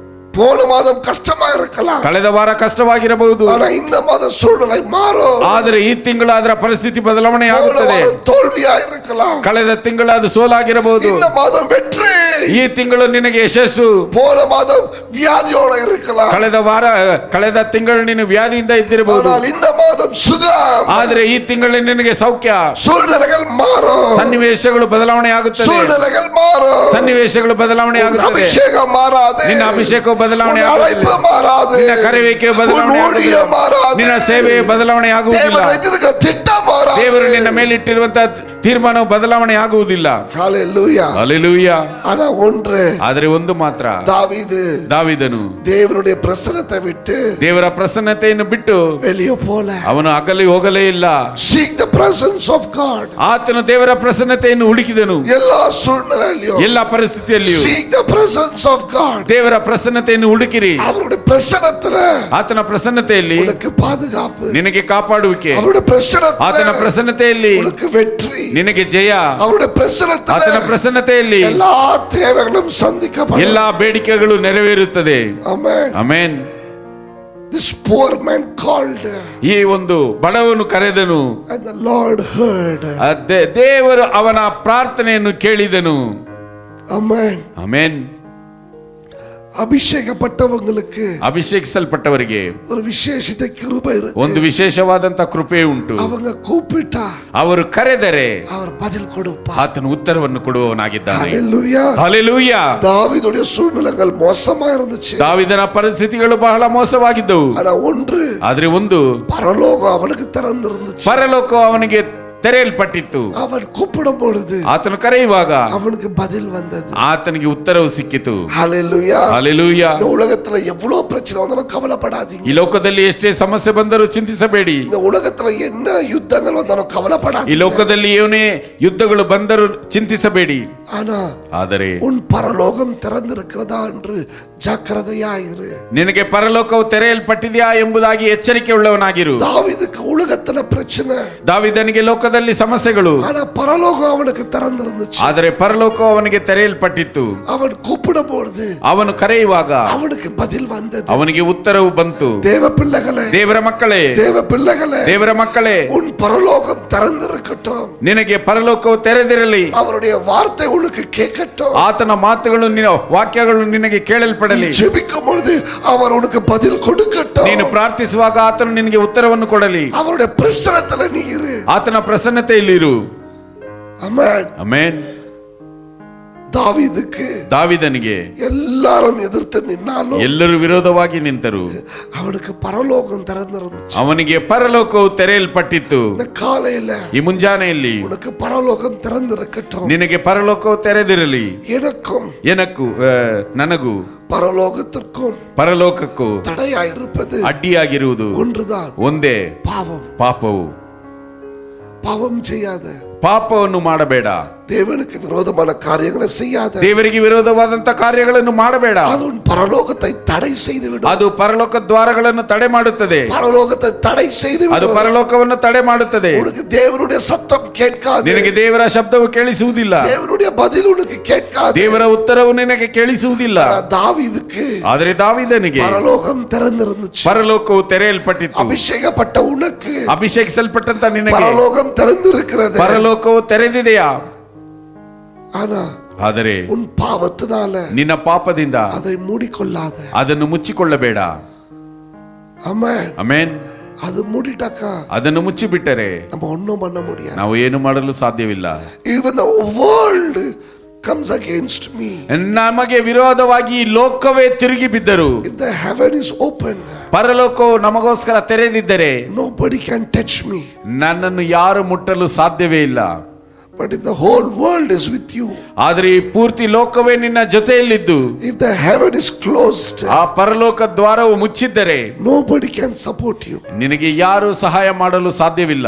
போன மாதம் கஷ்டமா இருக்கலாம், ಕಳೆದ ವಾರ ಕಷ್ಟವಾಗಿರಬಹುದು, ஆனா இந்த மாதம் சூழ்நிலை மாறும். ಆದರೆ ಈ ತಿಂಗಳು ಅದರ ಪರಿಸ್ಥಿತಿ ಬದಲಾವಣೆ போன ಆಗುತ್ತದೆ. வாரம் தோல்வியா இருக்கலாம், ಕಳೆದ ತಿಂಗಳು ಅದು ಸೋಲಾಗಿರಬಹುದು, இந்த மாதம் வெற்றி. ಈ ತಿಂಗಳು ನಿನಗೆ ಯಶಸ್ಸು. போன மாதம் வியாதியோட இருக்கலாம், ಕಳೆದ ತಿಂಗಳು ನೀನು ವ್ಯಾಧಿಯಿಂದ ಇದ್ದಿರಬಹುದು, ஆனால் இந்த மாதம் சுகம். ಆದರೆ ಈ ತಿಂಗಳು ನಿನಗೆ ಸೌಖ್ಯ. சூழ்நிலைகள் மாறும், ಸನ್ನಿವೇಶಗಳು ಬದಲಾವಣೆ ಆಗುತ್ತದೆ, சூழ்நிலைகள் மாறும். ಸನ್ನಿವೇಶಗಳು ಬದಲಾವಣೆ ಆಗುತ್ತದೆ. அபிஷேகம் மாறாது, ನಿನ್ನ ಅಭಿಷೇಕ ಬದಲಾವಣೆ உன் ಆಗುವುದಿಲ್ಲ, அழைப்பு மாறாது, ನಿನ್ನ ಕರೆಯುವಿಕೆ ಬದಲಾವಣೆ உன் ಆಗುವುದಿಲ್ಲ, ஊழியம் மாறாது, ನಿನ್ನ ಸೇವೆ ಬದಲಾವಣೆ ಆಗುವುದಿಲ್ಲ, தேவன் வைத்திருக்கிற திட்டம் மாறாது. ದೇವರು ನಿನ್ನ ಮೇಲೆ ಇಟ್ಟಿರುವಂತಹ ತೀರ್ಮಾನವು ಬದಲಾವಣೆ ಆಗುವುದಿಲ್ಲ. ஹalleluya. ಹಲ್ಲೆಲೂಯಾ. ஆனா ஒன்று, ಆದರೆ ಒಂದು ಮಾತ್ರ, ದಾವೀದನು தேவனுடைய பிரசன்னத்தை விட்டு ದೇವರ ಪ್ರಸನ್ನತೆಯನ್ನು ಬಿಟ್ಟು வெளியே போல. ಅವನು ಅಗಲಿ ಹೋಗಲೇ ಇಲ್ಲ. Seek the presence of God. ಆತನು ದೇವರ ಪ್ರಸನ್ನತೆಯನ್ನು ಹುಡುಕಿದನು. எல்லா சூழ்நிலையிலும் ಎಲ್ಲ ಪರಿಸ್ಥಿತಿಯಲ್ಲಿಯೂ seek the presence of God. ದೇವರ ಪ್ರಸನ್ನತೆಯನ್ನು ಹುಡುಕಿರಿ. அவருடைய பிரசன்னத்துல ಆತನ ಪ್ರಸನ್ನತೆಯಲ್ಲಿ உனக்கு பாதுகாப்பு, ನಿನಗೆ ಕಾಪಾಡುವಿಕೆ, அவருடைய பிரசன்னத்துல ಆತನ ಪ್ರಸನ್ನತೆಯಲ್ಲಿ உனக்கு வெற்றி, ನಿನಗೆ ಜಯ, அவருடைய பிரசன்னத்துல ಆತನ ಪ್ರಸನ್ನತೆಯಲ್ಲಿ எல்லா தேவைகளும் சந்திக்கப்படும். ಎಲ್ಲಾ ಬೇಡಿಕೆಗಳು ನೆರವೇರುತ್ತದೆ. ஆமென். Amen. This poor man called ಈ ಒಂದು ಬಡವನು ಕರೆದನು, and the Lord heard. ದೇವರು ಅವನ ಪ್ರಾರ್ಥನೆಯನ್ನು ಕೇಳಿದನು. Amen. ಆಮೆನ್. ಅಭಿಷೇಕಪಟ್ಟವங்களுக்கு ಅಭಿಷೇಕಿಸಲ್ಪಟ್ಟವರಿಗೆ ஒரு விசேஷித்த கிருபை இருக்கு. ಒಂದು ವಿಶೇಷವಾದಂತ ಕೃಪೆ ಉಂಟು. அவங்க கூப்பிட்டா ಅವರು ಕರೆದರೆ அவர் பதில் கொடுப்பார். ಆತನು ಉತ್ತರವನ್ನು ಕೊಡುವವನಾಗಿದ್ದಾನೆ. ஹalleluya. ಹಲ್ಲೆಲೂಯಾ. தாவீதுடைய சூழ்நிலைகள் மோசமா இருந்துச்சு, ದಾವಿದನ ಪರಿಸ್ಥಿತಿಗಳು ಬಹಳ ಮೋಸವಾಗಿದ್ದವು. ஆனா ஒன்று, ಆದ್ರೆ ಒಂದು, பரலோகம் அவனுக்கு திறந்திருந்துச்சு. ಪರಲೋಕ ಅವನಿಗೆ ತೆರೆಯಲ್ಪಟ್ಟಿತ್ತು. அவன் கூப்பிடும் பொழுது ಆತನು ಕರೆಯುವಾಗ அவனுக்கு பதில் வந்தது. ಆತನಿಗೆ ಉತ್ತರವು ಸಿಕ್ಕಿತು. ஹalleluya. ಹಲ್ಲೆಲೂಯಾ. இந்த உலகத்துல எவ்வளவு பிரச்சனை வந்தாலும் கவலைப்படாதீங்க. ಈ ಲೋಕದಲ್ಲಿ ಎಷ್ಟೇ ಸಮಸ್ಯೆ ಬಂದರೂ ಚಿಂತಿಸಬೇಡಿ. இந்த உலகத்துல என்ன யுத்தங்கள் வந்தாலும் ಈ கவலைப்படாதீங்க. ಲೋಕದಲ್ಲಿ ಏನೇ ಯುದ್ಧಗಳು ಬಂದರೂ ಚಿಂತಿಸಬೇಡಿ. ஆனா ಆದರೆ உன் பரலோகம் திறந்திருக்கிறதா என்று ஜாக்கிரதையாயிரு. ನಿನಗೆ ಪರಲೋಕವು ತೆರೆಯಲ್ಪಟ್ಟಿದೆಯಾ ಎಂಬುದಾಗಿ ಎಚ್ಚರಿಕೆ ಉಳ್ಳವನಾಗಿರು. தாவீதுக்கு உலகத்துல பிரச்சனை, ದಾವಿದನಿಗೆ ಲೋಕದಲ್ಲಿ ಲೋಕದಲ್ಲಿ ಸಮಸ್ಯೆಗಳು, ஆனா பரலோகம் அவனுக்கு திறந்திருந்துச்சு. ಆದರೆ ಪರಲೋಕ ಅವನಿಗೆ ತೆರೆಯಲ್ಪಟ್ಟಿತ್ತು. அவன் கூப்பிடும்போது ಅವನು ಕರೆಯುವಾಗ அவனுக்கு பதில் வந்தது. ಅವನಿಗೆ ಉತ್ತರವು ಬಂತು. தேவ பிள்ளைகளே, ದೇವರ ಮಕ್ಕಳೇ, தேவ பிள்ளைகளே, ದೇವರ ಮಕ್ಕಳೇ, உன் பரலோகம் திறந்திருக்கட்டும். ನಿನಗೆ ಪರಲೋಕವು ತೆರೆದಿರಲಿ. அவருடைய வார்த்தை உனக்கு கேட்கட்டும். ಆತನ ಮಾತುಗಳು ವಾಕ್ಯಗಳು ನಿನಗೆ ಕೇಳಲ್ಪಡಲಿ. ஜெபிக்கும் பொழுது அவர் உனக்கு பதில் கொடுக்கட்டும். ನೀನು ಪ್ರಾರ್ಥಿಸುವಾಗ ಆತನು ನಿನಗೆ ಉತ್ತರವನ್ನು ಕೊಡಲಿ. அவருடைய பிரசன்னத்துல நீ இரு. ಆತನ ಪ್ರಸನ್ನತೆಯಲ್ಲಿ ಇರು. ஆமென், ಆಮೆನ್. ದಾವೀದನಿಗೆ எல்லாரும் எதிர்த்து நின்னாலும், ಎಲ್ಲರೂ ವಿರೋಧವಾಗಿ ನಿಂತರು, அவனுக்கு பரலோகம் திறந்திருந்துச்சு. ಅವನಿಗೆ ಪರಲೋಕವು ತೆರೆಯಲ್ಪಟ್ಟಿತ್ತು. இந்த காலையில ಈ ಮುಂಜಾನೆಯಲ್ಲಿ உனக்கு பரலோகம் திறந்திருக்கட்டும். ನಿನಗೆ ಪರಲೋಕವು ತೆರೆದಿರಲಿ. ನನಗೂ பரலோகத்திற்கும் ಪರಲೋಕಕ್ಕೂ தடையாயிருப்பது ಅಡ್ಡಿಯಾಗಿರುವುದು ஒன்றுதான், ಒಂದೇ, ಪಾಪವು. பாவம் செய்யாத, ಪಾಪವನ್ನು ಮಾಡಬೇಡ. தேவனுக்கு விரோதமான காரியங்களை செய்யாத, ದೇವರಿಗೆ ವಿರೋಧವಾದಂತ ಕಾರ್ಯಗಳನ್ನು ಮಾಡಬೇಡ. அது பரலோகத்தை தடை செய்துவிடும். ಅದು ಪರಲೋಕ ದ್ವಾರಗಳನ್ನು ತಡೆ ಮಾಡುತ್ತದೆ. பரலோகத்தை தடை செய்துவிடும். ಅದು ಪರಲೋಕವನ್ನು ತಡೆ ಮಾಡುತ್ತದೆ. உனக்கு தேவனுடைய சத்தம் கேட்காது. ನಿನಗೆ ದೇವರ ಶಬ್ದವು ಕೇಳಿಸುವುದಿಲ್ಲ. தேவனுடைய பதில் உனக்கு கேட்காது. ದೇವರ ಉತ್ತರವು ನಿನಗೆ ಕೇಳಿಸುವುದಿಲ್ಲ. தாவீதுக்கு, ಆದರೆ ದಾವೀದನಿಗೆ பரலோகம் திறந்திருந்துச்சு. ಪರಲೋಕವು ತೆರೆಯಲ್ಪಟ್ಟಿತ್ತು. அபிஷேகப்பட்ட உனக்கு, ಅಭಿಷೇಕಿಸಲ್ಪಟ್ಟಂತ ನಿನಗೆ பரலோகம் திறந்திருக்கிறது. ಪರಲೋಕವು ತೆರೆದಿದೆಯಾ? ಆದರೆ உன் பாவத்தினால, ನಿನ್ನ ಪಾಪದಿಂದ அதை மூடிக்கொள்ளாத, ಅದನ್ನು ಮುಚ್ಚಿಕೊಳ್ಳಬೇಡ. ஆமென், ಆಮೆನ್. அது மூடிட்டாக்கா, ಅದನ್ನು ಮುಚ್ಚಿಬಿಟ್ಟರೆ நம்ம ஒண்ணும் பண்ண முடியாது. ನಾವು ಏನು ಮಾಡಲು ಸಾಧ್ಯವಿಲ್ಲ. Even the world comes against me. ನಮಗೆ ವಿರೋಧವಾಗಿ ಲೋಕವೇ ತಿರುಗಿ ಬಿದ್ದರು, If the heaven is open, ಪರಲೋಕವು ನಮಗೋಸ್ಕರ ತೆರೆದಿದ್ದರೆ nobody can touch me. ನನ್ನನ್ನು ಯಾರು ಮುಟ್ಟಲು ಸಾಧ್ಯವೇ ಇಲ್ಲ. But if the whole world is with you, ಆದರೆ ಈ ಪೂರ್ತಿ ಲೋಕವೇ ನಿನ್ನ ಜೊತೆಯಲ್ಲಿದ್ದು, if the heaven is closed, ಆ ಪರಲೋಕ ದ್ವಾರವು ಮುಚ್ಚಿದ್ದರೆ nobody can support you. ನಿನಗೆ ಯಾರು ಸಹಾಯ ಮಾಡಲು ಸಾಧ್ಯವಿಲ್ಲ.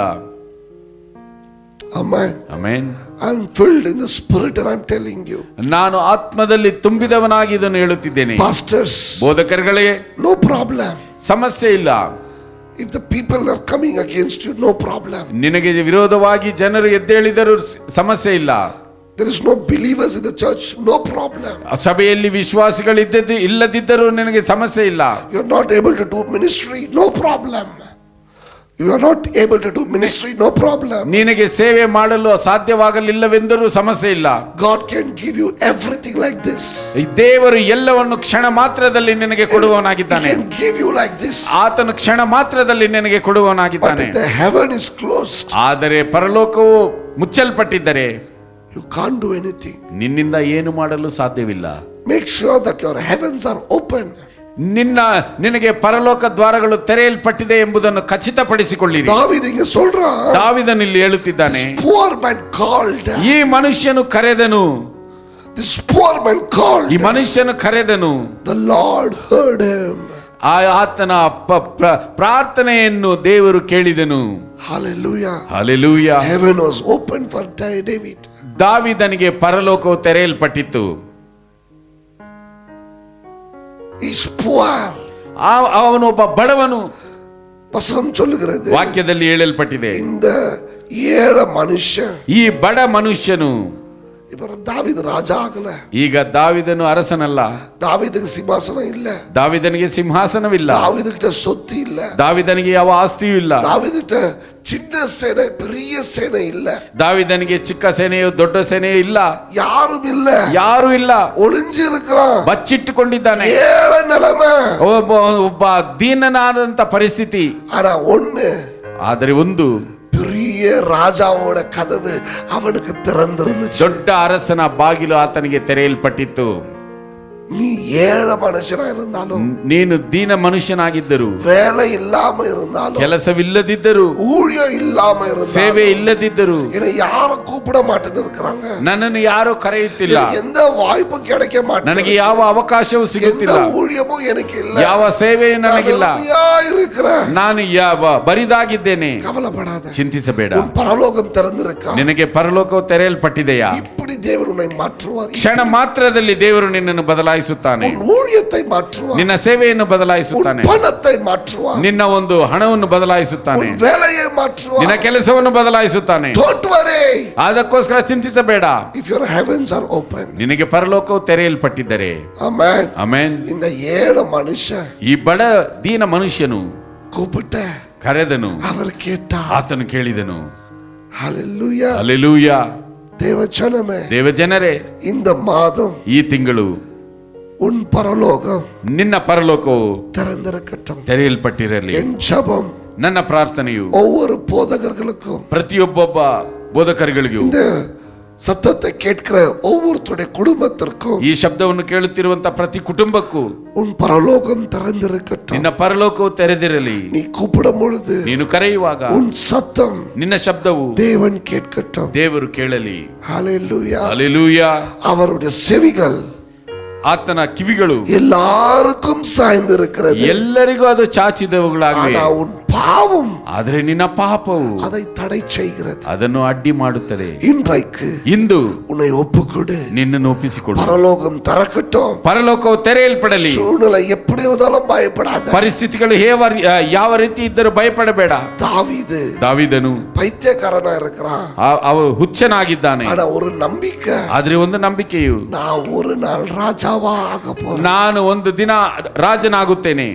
Amen. Amen. I'm filled in the spirit and I'm telling you. ನಾನು ಆತ್ಮದಲ್ಲಿ ತುಂಬಿದವನಾಗಿ ಇದನ್ನು ಹೇಳುತ್ತಿದ್ದೇನೆ. Pastors, ಬೋಧಕರುಗಳೇ, no problem. ಸಮಸ್ಯೆ ಇಲ್ಲ. If the people are coming against you, no problem. ನಿನಗೆ ವಿರೋಧವಾಗಿ ಜನರು ಎದ್ದೇಳಿದರೂ ಸಮಸ್ಯೆ ಇಲ್ಲ. There is no believers in the church, no problem. ಸಭೆಯಲ್ಲಿ ವಿಶ್ವಾಸಿಗಳು ಇಲ್ಲದಿದ್ದರೂ ನಿನಗೆ ಸಮಸ್ಯೆ ಇಲ್ಲ. You are not able to do ministry, no problem. You are not able to do ministry, no problem. ನಿನಗೆ ಸೇವೆ ಮಾಡಲು ಸಾಧ್ಯವಾಗಲಿಲ್ಲವೆಂದರೂ ಸಮಸ್ಯೆ ಇಲ್ಲ. God can give you everything like this. ದೇವರು ಎಲ್ಲವನ್ನು ಕ್ಷಣ ಮಾತ್ರದಲ್ಲಿ ನಿನಗೆ ಕೊಡುವವನಾಗಿದ್ದಾನೆ. He can give you like this. ಆತನು ಕ್ಷಣ ಮಾತ್ರದಲ್ಲಿ ನಿನಗೆ ಕೊಡುವವನಾಗಿದ್ದಾನೆ. But if the heaven is closed, ಆದರೆ ಪರಲೋಕವು ಮುಚ್ಚಲ್ಪಟ್ಟಿದ್ದರೆ you can't do anything. ನಿನ್ನಿಂದ ಏನು ಮಾಡಲು ಸಾಧ್ಯವಿಲ್ಲ. Make sure that your heavens are open. ನಿನಗೆ ಪರಲೋಕ ದ್ವಾರಗಳು ತೆರೆಯಲ್ಪಟ್ಟಿದೆ ಎಂಬುದನ್ನು ಖಚಿತಪಡಿಸಿಕೊಳ್ಳಿರಿ. ದಾವೀದನು ಇಲ್ಲಿ ಹೇಳುತ್ತಿದ್ದಾನೆ, poor man called. ಈ ಮನುಷ್ಯನು ಕರೆದನು. This poor man called. ಈ ಮನುಷ್ಯನು ಕರೆದನು. The Lord heard him. ಆತನ ಪ್ರಾರ್ಥನೆಯನ್ನು ದೇವರು ಕೇಳಿದನು. Hallelujah. Hallelujah. Heaven was open for David. ದಾವೀದನಿಗೆ ಪರಲೋಕವು ತೆರೆಯಲ್ಪಟ್ಟಿತ್ತು. Is poor. ಅವನು ಒಬ್ಬ ಬಡವನು. ವಚನ சொல்லுகிறது, ವಾಕ್ಯದಲ್ಲಿ ಹೇಳಲ್ಪಟ್ಟಿದೆ, இந்த ஏழ மனுஷன், ಈ ಬಡ ಮನುಷ್ಯನು, ದಾವೀದ ರಾಜ ಆಗಲ್ಲ. ಈಗ ದಾವೀದನು ಅರಸನಲ್ಲ. ದಾವೀದನಿಗೆ ಸಿಂಹಾಸನ ಇಲ್ಲ. ದಾವೀದನಿಗೆ ಸಿಂಹಾಸನವಿಲ್ಲ. ದಾವೀದನಿಗೆ ಸೊತ್ತು ಇಲ್ಲ. ದಾವೀದನಿಗೆ ಯಾವ ಆಸ್ತಿಯೂ ಇಲ್ಲ. ದಾವೀದನಿಗೆ ಚಿನ್ನ ಸೇನೆ பெரிய ಸೇನೆ ಇಲ್ಲ. ದಾವೀದನಿಗೆ ಚಿಕ್ಕ ಸೇನೆಯೋ ದೊಡ್ಡ ಸೇನೆಯೋ ಇಲ್ಲ. ಯಾರು ಇಲ್ಲ. ಒಳಿஞ்சிருக்கிறான், ಬಚ್ಚಿಟ್ಟುಕೊಂಡಿದ್ದಾನೆ. ಏಳ ನಿಲಮೆ, ಒಬ್ಬ ದೀನನಾದಂತ ಪರಿಸ್ಥಿತಿ. ಆದರೆ ಒಂದು பெரிய ராஜாவோட கதவு அவனுக்கு திறந்திருந்துச்சு. ದೊಡ್ಡ ಅರಸನ ಬಾಗಿಲು ಆತನಿಗೆ ತೆರೆಯಲ್ಪಟ್ಟಿತ್ತು. நீ ஏழ மனுஷனா இருந்தாலும், ನೀನು ದೀನ ಮನುಷ್ಯನಾಗಿದ್ದರು, வேலை இல்லாம இருந்தாலும், ಕೆಲಸವಿಲ್ಲದಿದ್ದರು, ஊழியம் இல்லாம இருந்தாலும், ಸೇವೆ ಇಲ್ಲದಿದ್ದರು, என்னை யாரும் கூப்பிட மாட்டேன்னு இருக்கிறாங்க, ನನ್ನನ್ನು ಯಾರು ಕರೆಯುತ್ತಿಲ್ಲ, எந்த வாய்ப்பு கிடைக்க மாட்டேங்குது, ನನಗೆ ಯಾವ ಅವಕಾಶವೂ ಸಿಗುತ್ತಿಲ್ಲ, ஊழியமும் எனக்கு ಇಲ್ಲ, ಯಾವ ಸೇವೆಯೂ ನನಗಿಲ್ಲ, ನಾನು ಬರಿದಾಗಿದ್ದೇನೆ. ಕವಲಪಡಾದ, ಚಿಂತಿಸಬೇಡ, ಪರಲೋಕಂ ತೆರೆದಿರುಕ್ಕ, ನಿನಗೆ ಪರಲೋಕವು ತೆರೆಯಲ್ಪಟ್ಟಿದೆಯಾ? இப்படி தேவன் உன்னை மாற்றுவார். ಕ್ಷಣ ಮಾತ್ರದಲ್ಲಿ ದೇವರು ನಿನ್ನನ್ನು ಬದಲಾಯಿಸುತ್ತಾನೆ. ಬದಲಾಯಿಸುತ್ತಾನೆ, உன் ஊழியத்தை மாற்றுவார், ನಿನ್ನ ಸೇವೆಯನ್ನು உன் ಬದಲಾಯಿಸುತ್ತಾನೆ, பணத்தை மாற்றுவார், ನಿನ್ನ ಒಂದು ಹಣವನ್ನು ಬದಲಾಯಿಸುತ್ತಾನೆ, உன் வேலையை மாற்றுவார். ನಿನ್ನ ಕೆಲಸವನ್ನು ಬದಲಾಯಿಸುತ್ತಾನೆ. Don't worry. ಅದಕ್ಕೋಸ್ಕರ ಚಿಂತಿಸಬೇಡ. If your heavens are open. ನಿನಗೆ ಪರಲೋಕವು ತೆರೆಯಲ್ಪಟ್ಟಿದ್ದರೆ. Amen. ಆಮೆನ್. இந்த ஏழை மனுஷன் ಈ ಬಡ ದೀನ ಮನುಷ್ಯನು கூப்பிட்ட ಕರೆದನು, அவர் கேட்டார். ಆತನು ಕೇಳಿದನು. ஹalleluya. ಹಲ್ಲೆಲೂಯಾ. தேவஜனமே, ದೇವ ಜನರೇ, இந்த மாதம் ಈ ತಿಂಗಳು உன் பரலோகம் ನಿನ್ನ ಪರಲೋಕವು திறந்திருக்கட்டும். ತೆರೆಯಲ್ಪಟ್ಟಿರಲಿ. என் ஜெபம் ನನ್ನ ಪ್ರಾರ್ಥನೆಯು ஒவ்வொரு போதகர்களுக்கும், ಪ್ರತಿಯೊಬ್ಬೊಬ್ಬ ಬೋಧಕರುಗಳಿಗೂ, இந்த சத்தத்தை கேட்கிற ஒவ்வொருத்தருடைய குடும்பத்திற்கும், ಈ ಶಬ್ದವನ್ನು ಕೇಳುತ್ತಿರುವಂತ ಪ್ರತಿ ಕುಟುಂಬಕ್ಕೂ உன் பரலோகம் திறந்திருக்கட்டும். ನಿನ್ನ ಪರಲೋಕವು ತೆರೆದಿರಲಿ. நீ கூப்பிடும் பொழுது ನೀನು ಕರೆಯುವಾಗ உன் சத்தம் ನಿನ್ನ ಶಬ್ದವು தேவன் கேட்கட்டும். ದೇವರು ಕೇಳಲಿ. ஹalleluya. ಹಲ್ಲೆಲೂಯಾ. அவருடைய செவிகள் ಆತನ ಕಿವಿಗಳು எல்லாருக்கும் சாய்ந்திருக்கிறது. ಎಲ್ಲರಿಗೂ ಅದು ಚಾಚಿದವುಗಳಾಗಿವೆ. ஆனா உன் பாவம் ಆದರೆ ನಿನ್ನ ಪಾಪವು அதை தடை செய்கிறது. ಅದನ್ನು ಅಡ್ಡಿ ಮಾಡುತ್ತದೆ. இன்றைக்கு ಇಂದು உன்னை ஒப்புக்கொடு. ನಿನ್ನನ್ನು ಒಪ್ಪಿಸಿಕೊಡು. பரலோகம் திறக்கட்டும். ಪರಲೋಕವು ತೆರೆಯಲ್ಪಡಲಿ. சூழ்நிலை எப்படி இருந்தாலும் பயப்படாத. ಪರಿಸ್ಥಿತಿಗಳು ಯಾವ ರೀತಿ ಇದ್ದರೂ ಭಯಪಡಬೇಡ. ದಾವೀದನು பைத்தியக்காரனா இருக்கிறான், ಅವನು ಹುಚ್ಚನಾಗಿದ್ದಾನೆ. ஆனா ஒரு நம்பிக்கை, ಆದ್ರೆ ಒಂದು ನಂಬಿಕೆಯು, நான் ஒரு நாள் ராஜாவா ஆக போறேன், ನಾನು ಒಂದು ದಿನ ರಾಜನಾಗುತ್ತೇನೆ.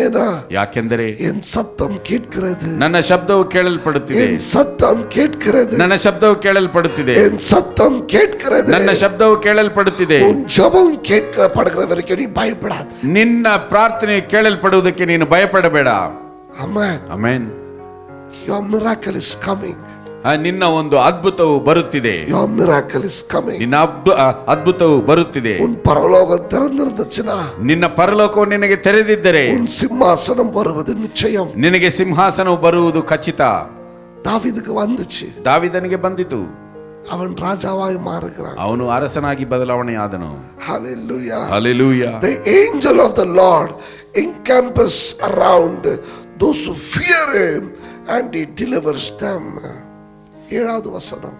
ஏனா ಯಾಕೆಂದರೆ என் சத்தம் கேட்கிறது, ನನ್ನ ಶಬ್ದವು ಕೇಳಲ್ಪಡುತ್ತಿದೆ, என் சத்தம் கேட்கிறது, ನನ್ನ ಶಬ್ದವು ಕೇಳಲ್ಪಡುತ್ತಿದೆ, என் சத்தம் கேட்கிறது, ನನ್ನ ಶಬ್ದವು ಕೇಳಲ್ಪಡುತ್ತಿದೆ. உன் ஜெபம் கேட்கப்படுகிற வரைக்கும் நீ பயப்படாத. ನಿನ್ನ ಪ್ರಾರ್ಥನೆ ಕೇಳಲ್ಪಡುವುದಕ್ಕೆ ನೀನು ಭಯಪಡಬೇಡ. Amen. Amen. Your miracle is coming. ನಿನ್ನ ಒಂದು ಅದ್ಭುತವು ಬರುತ್ತಿದೆ. Your miracle is coming. ನಿನ್ನ ಅದ್ಭುತವು ಬರುತ್ತಿದೆ. உன் பரலோகம் திறந்திருந்துச்சுனா, ನಿನ್ನ ಪರಲೋಕವು ನಿನಗೆ ತೆರೆದಿದ್ದರೆ உன் சிம்மாசனம் வருவது நிச்சயம். ನಿನಗೆ ಸಿಂಹಾಸನವು ಬರುವುದು ಖಚಿತ. தாவீதுக்கு வந்துச்சு, ದಾವೀದನಿಗೆ ಬಂದಿತು. அவன் ராஜாவாய் மாறுகிறான். ಅವನು ಅರಸನಾಗಿ ಬದಲಾವಣೆ ಆದನು. Hallelujah. Hallelujah. The angel of the Lord encamps around those who fear him and he delivers them. 7வது வசனம்.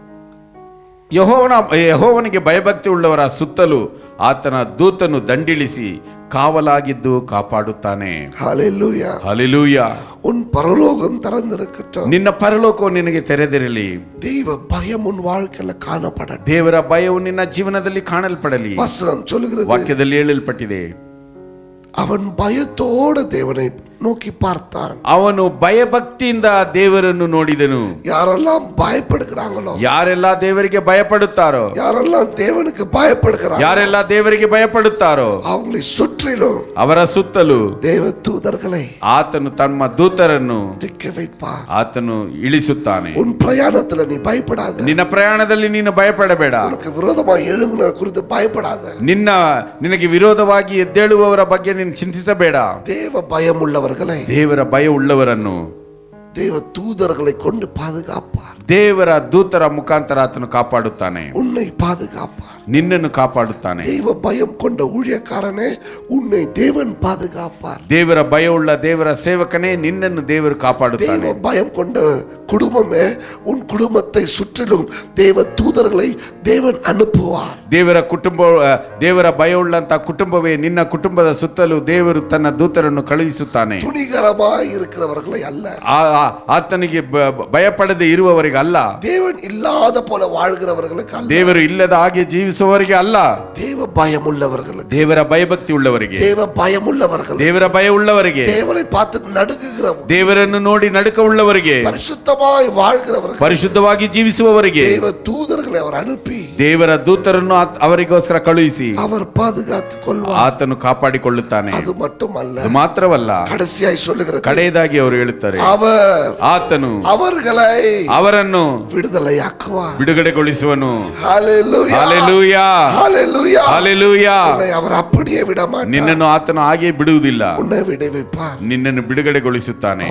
ಯೆಹೋವನಿಗೆ ಭಯಭಕ್ತಿ ಉಳ್ಳವರ ಸುತ್ತಲೂ ಆತನ ದೂತನು ದಂಡಿಳಿಸಿ ಕಾವಲಾಗಿದ್ದು ಕಾಪಾಡುತ್ತಾನೆ. Hallelujah. Hallelujah. உன் பரலோகம் திறந்திருக்கட்டும். ನಿನ್ನ ಪರಲೋಕವು ನಿನಗೆ ತೆರೆದಿರಲಿ. தெய்வ பயம் உன் வாழ்க்கையில காணப்படட்டும். ದೇವರ ಭಯವು ನಿನ್ನ ಜೀವನದಲ್ಲಿ ಕಾಣಲ್ಪಡಲಿ. வசனம் சொல்லுகிறது, ವಾಕ್ಯದಲ್ಲಿ ಹೇಳಲ್ಪಟ್ಟಿದೆ, அவன் பயத்தோட தேவனை நோக்கி பார்த்தான். ಅವನು ಭಯಭಕ್ತಿಯಿಂದ ದೇವರನ್ನು ನೋಡಿದನು. யாரெல்லாம் பயப்படுகிறாங்களோ, ಯಾರೆಲ್ಲ ದೇವರಿಗೆ ಭಯಪಡುತ್ತಾರೋ, யாரெல்லாம் தேவனுக்கு பயப்படுகிறாங்களோ, ಯಾರೆಲ್ಲ ದೇವರಿಗೆ ಭಯಪಡುತ್ತಾರೋ அவங்களை சுற்றிலும் ಅವರ ಸುತ್ತಲೂ தேவ தூதர்களை ಆತನು ತಮ್ಮ ದೂತರನ್ನು நிற்க வைப்பார். ಆತನು ಇಳಿಸುತ್ತಾನೆ. உன் பிரயாணத்துல நீ பயப்படாத. ನಿನ್ನ ಪ್ರಯಾಣದಲ್ಲಿ ನೀನು ಭಯಪಡಬೇಡ. உனக்கு விரோதமா எழுகுன குறித்து பயப்படாத. ನಿನಗೆ ವಿರೋಧವಾಗಿ ಎದ್ದೇಳುವವರ ಬಗ್ಗೆ ನೀನು ಚಿಂತಿಸಬೇಡ. தேவ பயம் உள்ளவர்களை, ದೇವರ ಭಯ ಉಳ್ಳವರನ್ನು தேவ தூதர்களை கொண்டு பாதுகாப்பார். ದೇವರ ದೂತರ ಮುಖಾಂತರ ಆತನು ಕಾಪಾಡುತ್ತಾನೆ. உன்னை பாதுகாப்பார், ನಿನ್ನನ್ನು ಕಾಪಾಡುತ್ತಾನೆ. தேவ பயம் கொண்ட ஊழியக்காரனே, உன்னை தேவன் பாதுகாப்பார். ದೇವರ ಭಯವುಳ್ಳ ದೇವರ ಸೇವಕನೇ, ನಿನ್ನನ್ನು ದೇವರು ಕಾಪಾಡುತ್ತಾನೆ. தேவ பயம் கொண்ட குடும்பமே, உன் குடும்பத்தை சுற்றிலும் தேவ தூதர்களை தேவன் அனுப்புவார். ದೇವರ ಭಯವುಳ್ಳಂತ ಕುಟುಂಬವೇ, ನಿನ್ನ ಕುಟುಂಬದ ಸುತ್ತಲೂ ದೇವರು ತನ್ನ ದೂತರನ್ನು ಕಳುಹಿಸುತ್ತಾನೆ. துணிகரமாய் இருக்கிறவர்களை அல்ல, ಆತನಿಗೆ ಭಯಪಡದೆ ಇರುವವರಿಗೆ ಅಲ್ಲ. தேவன் இல்லாத போல வாழ்கிறவர்களுக்கு அல்ல, ದೇವರು ಇಲ್ಲದ ಹಾಗೆ ಜೀವಿಸುವವರಿಗೆ ಅಲ್ಲ. தேவ பயம் உள்ளவர்களுக்கு, ದೇವರ ಭಯಭಕ್ತಿ ಉಳ್ಳವರಿಗೆ, தேவ பயம் உள்ளவர்கள், ದೇವರ ಭಯ ಉಳ್ಳವರಿಗೆ, தேவனை பார்த்து நடுங்குகிறவர்கள், ದೇವರನ್ನು ನೋಡಿ ನಡುಕ ಉಳ್ಳವರಿಗೆ, பரிசுத்தமாய் வாழ்கிறவர்கள், ಪರಿಶುದ್ಧವಾಗಿ ಜೀವಿಸುವವರಿಗೆ தேவ தூதர்களை அவர் அனுப்பಿ ದೇವರ ದೂತರನ್ನು ಅವರಿಗೋಸ್ಕರ ಕಳುಹಿಸಿ அவர் பாதுகாத்துக் கொள்வார். ಆತನು ಕಾಪಾಡಿಕೊಳ್ಳುತ್ತಾನೆ. அது மட்டுமல்ல, ಅದು ಮಾತ್ರವಲ್ಲ, கடைசியாய் சொல்லுகிறது, ಕಡೆಯದಾಗಿ ಅವರು ಹೇಳುತ್ತಾರೆ, ಆತನು ಅವರನ್ನು விடுதலையாக்குவார், ಬಿಡುಗಡೆಗೊಳಿಸುವನು. ஹalleluya, ಹಲ್ಲೆಲೂಯಾ, ஹalleluya, ಹಲ್ಲೆಲೂಯಾ. அவர் அப்படியே விட மாட்டார், ನಿನ್ನನ್ನು ಆತನು ಹಾಗೆ ಬಿಡುವುದಿಲ್ಲ, உன்னை விடுவிப்பார், ನಿನ್ನನ್ನು ಬಿಡುಗಡೆಗೊಳಿಸುತ್ತಾನೆ.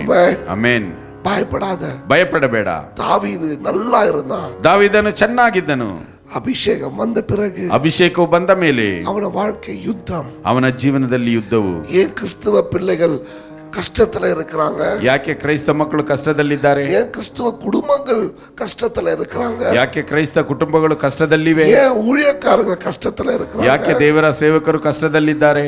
ಆಮೆನ್. பயப்படாத. ಭಯಪಡಬೇಡ. தாவீது நல்லா இருந்தான், ದಾವೀದನು ಚೆನ್ನಾಗಿದ್ದನು. ಅಭಿಷೇಕಂ ಬಂದ பிறகு, ಅಭಿಷೇಕವು ಬಂದ ಮೇಲೆ ಅವನ வாழ்க்கை ಯುದ್ಧம், ಅವನ ಜೀವನದಲ್ಲಿ ಯುದ್ಧವು. ஏன் கிறிஸ்தவ பிள்ளைகள் கஷ்டத்துல இருக்கிறாங்க? ಯಾಕೆ ಕ್ರೈಸ್ತ ಮಕ್ಕಳು ಕಷ್ಟದಲ್ಲಿದ್ದಾರೆ? ஏன் கிறிஸ்துவ குடும்பங்கள் கஷ்டத்துல இருக்கிறாங்க? ಯಾಕೆ ಕ್ರೈಸ್ತ ಕುಟುಂಬಗಳು ಕಷ್ಟದಲ್ಲಿವೆ? ஏன் ஊழியக்காரங்க கஷ்டத்துல இருக்கிறாங்க? ಯಾಕೆ ದೇವರ ಸೇವಕರು ಕಷ್ಟದಲ್ಲಿದ್ದಾರೆ?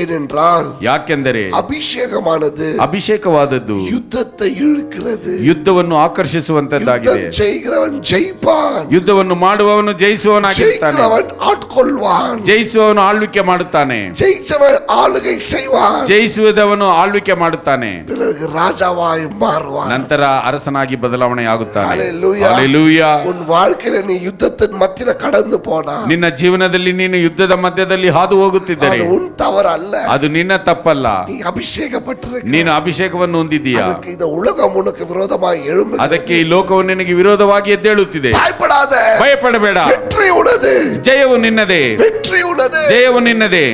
ஏனென்றால் ಯಾಕೆಂದರೆ அபிஷேகமானது ಅಭಿಷೇಕವಾದದ್ದು யுத்தத்தை இழுக்கிறது. ಯುದ್ಧವನ್ನು ಆಕರ್ಷಿಸುವಂತದ್ದಾಗಿದೆ. யுத்தம் செய்கிறவன் ஜெயிப்பான், ಯುದ್ಧವನ್ನು ಮಾಡುವವನು ಜಯಿಸುವವನಾಗಿರ್ತಾನೆ, ஜெயிக்கிறவன் ஆட்கொள்வான், ಜಯಿಸುವವನು ಆಳ್ವಿಕೆ ಮಾಡುತ್ತಾನೆ, ஜெயிச்சவன் ஆளுகை செய்வான், ಜಯಿಸುವುದವನು ಆಳ್ವಿಕೆ ಮಾಡುತ್ತಾನೆ, பிறகு ராஜாவாய் மாறுவான், ನಂತರ ಅರಸನಾಗಿ ಬದಲಾವಣೆ ಆಗುತ್ತಾನೆ. ஹalleluya. ಹಲ್ಲೆಲೂಯಾ. உன் வாழ்க்கையில நீ யுத்தத்தின் மத்தியில கடந்து போனா ನಿನ್ನ ಜೀವನದಲ್ಲಿ ನೀನು ಯುದ್ಧದ ಮಧ್ಯದಲ್ಲಿ ಹಾದು ಹೋಗುತ್ತಿದ್ದರೆ அது உன் தவறு அல்ல, ಅದು ನಿನ್ನ ತಪ್ಪಲ್ಲ. நீ அபிஷேகப்பட்டிருக்க. ನೀನು ಅಭಿಷೇಕವನ್ನು ಹೊಂದಿದ್ದೀಯಾ. அதுக்கு இந்த உலகம் உனக்கு விரோதமாய் எழும்புகிறது. ಅದಕ್ಕೆ ಈ ಲೋಕವು ನಿನಗೆ ವಿರೋಧವಾಗಿ ಎದ್ದೇಳುತ್ತಿದೆ. பயப்படாத, ಭಯಪಡಬೇಡ. வெற்றி உனது, ಜಯವು ನಿನ್ನದೇ, வெற்றி உனது, ಜಯವು ನಿನ್ನದೇ.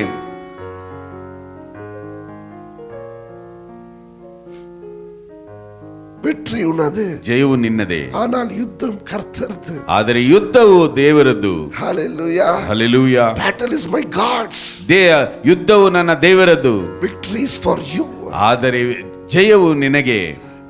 வெற்றி உனது, ಜಯವು ನಿನ್ನದೇ. ஆனால் யுத்தம் கர்த்தரது. ಆದರೆ ಯುದ್ಧವು ದೇವರದ್ದು. ஹalleluya. Hallelujah. Battle is my God's, ಯುದ್ಧವು ನನ್ನ ದೇವರದ್ದು. victory is for you. ಆದರೆ ಜಯವು ನಿನಗೆ.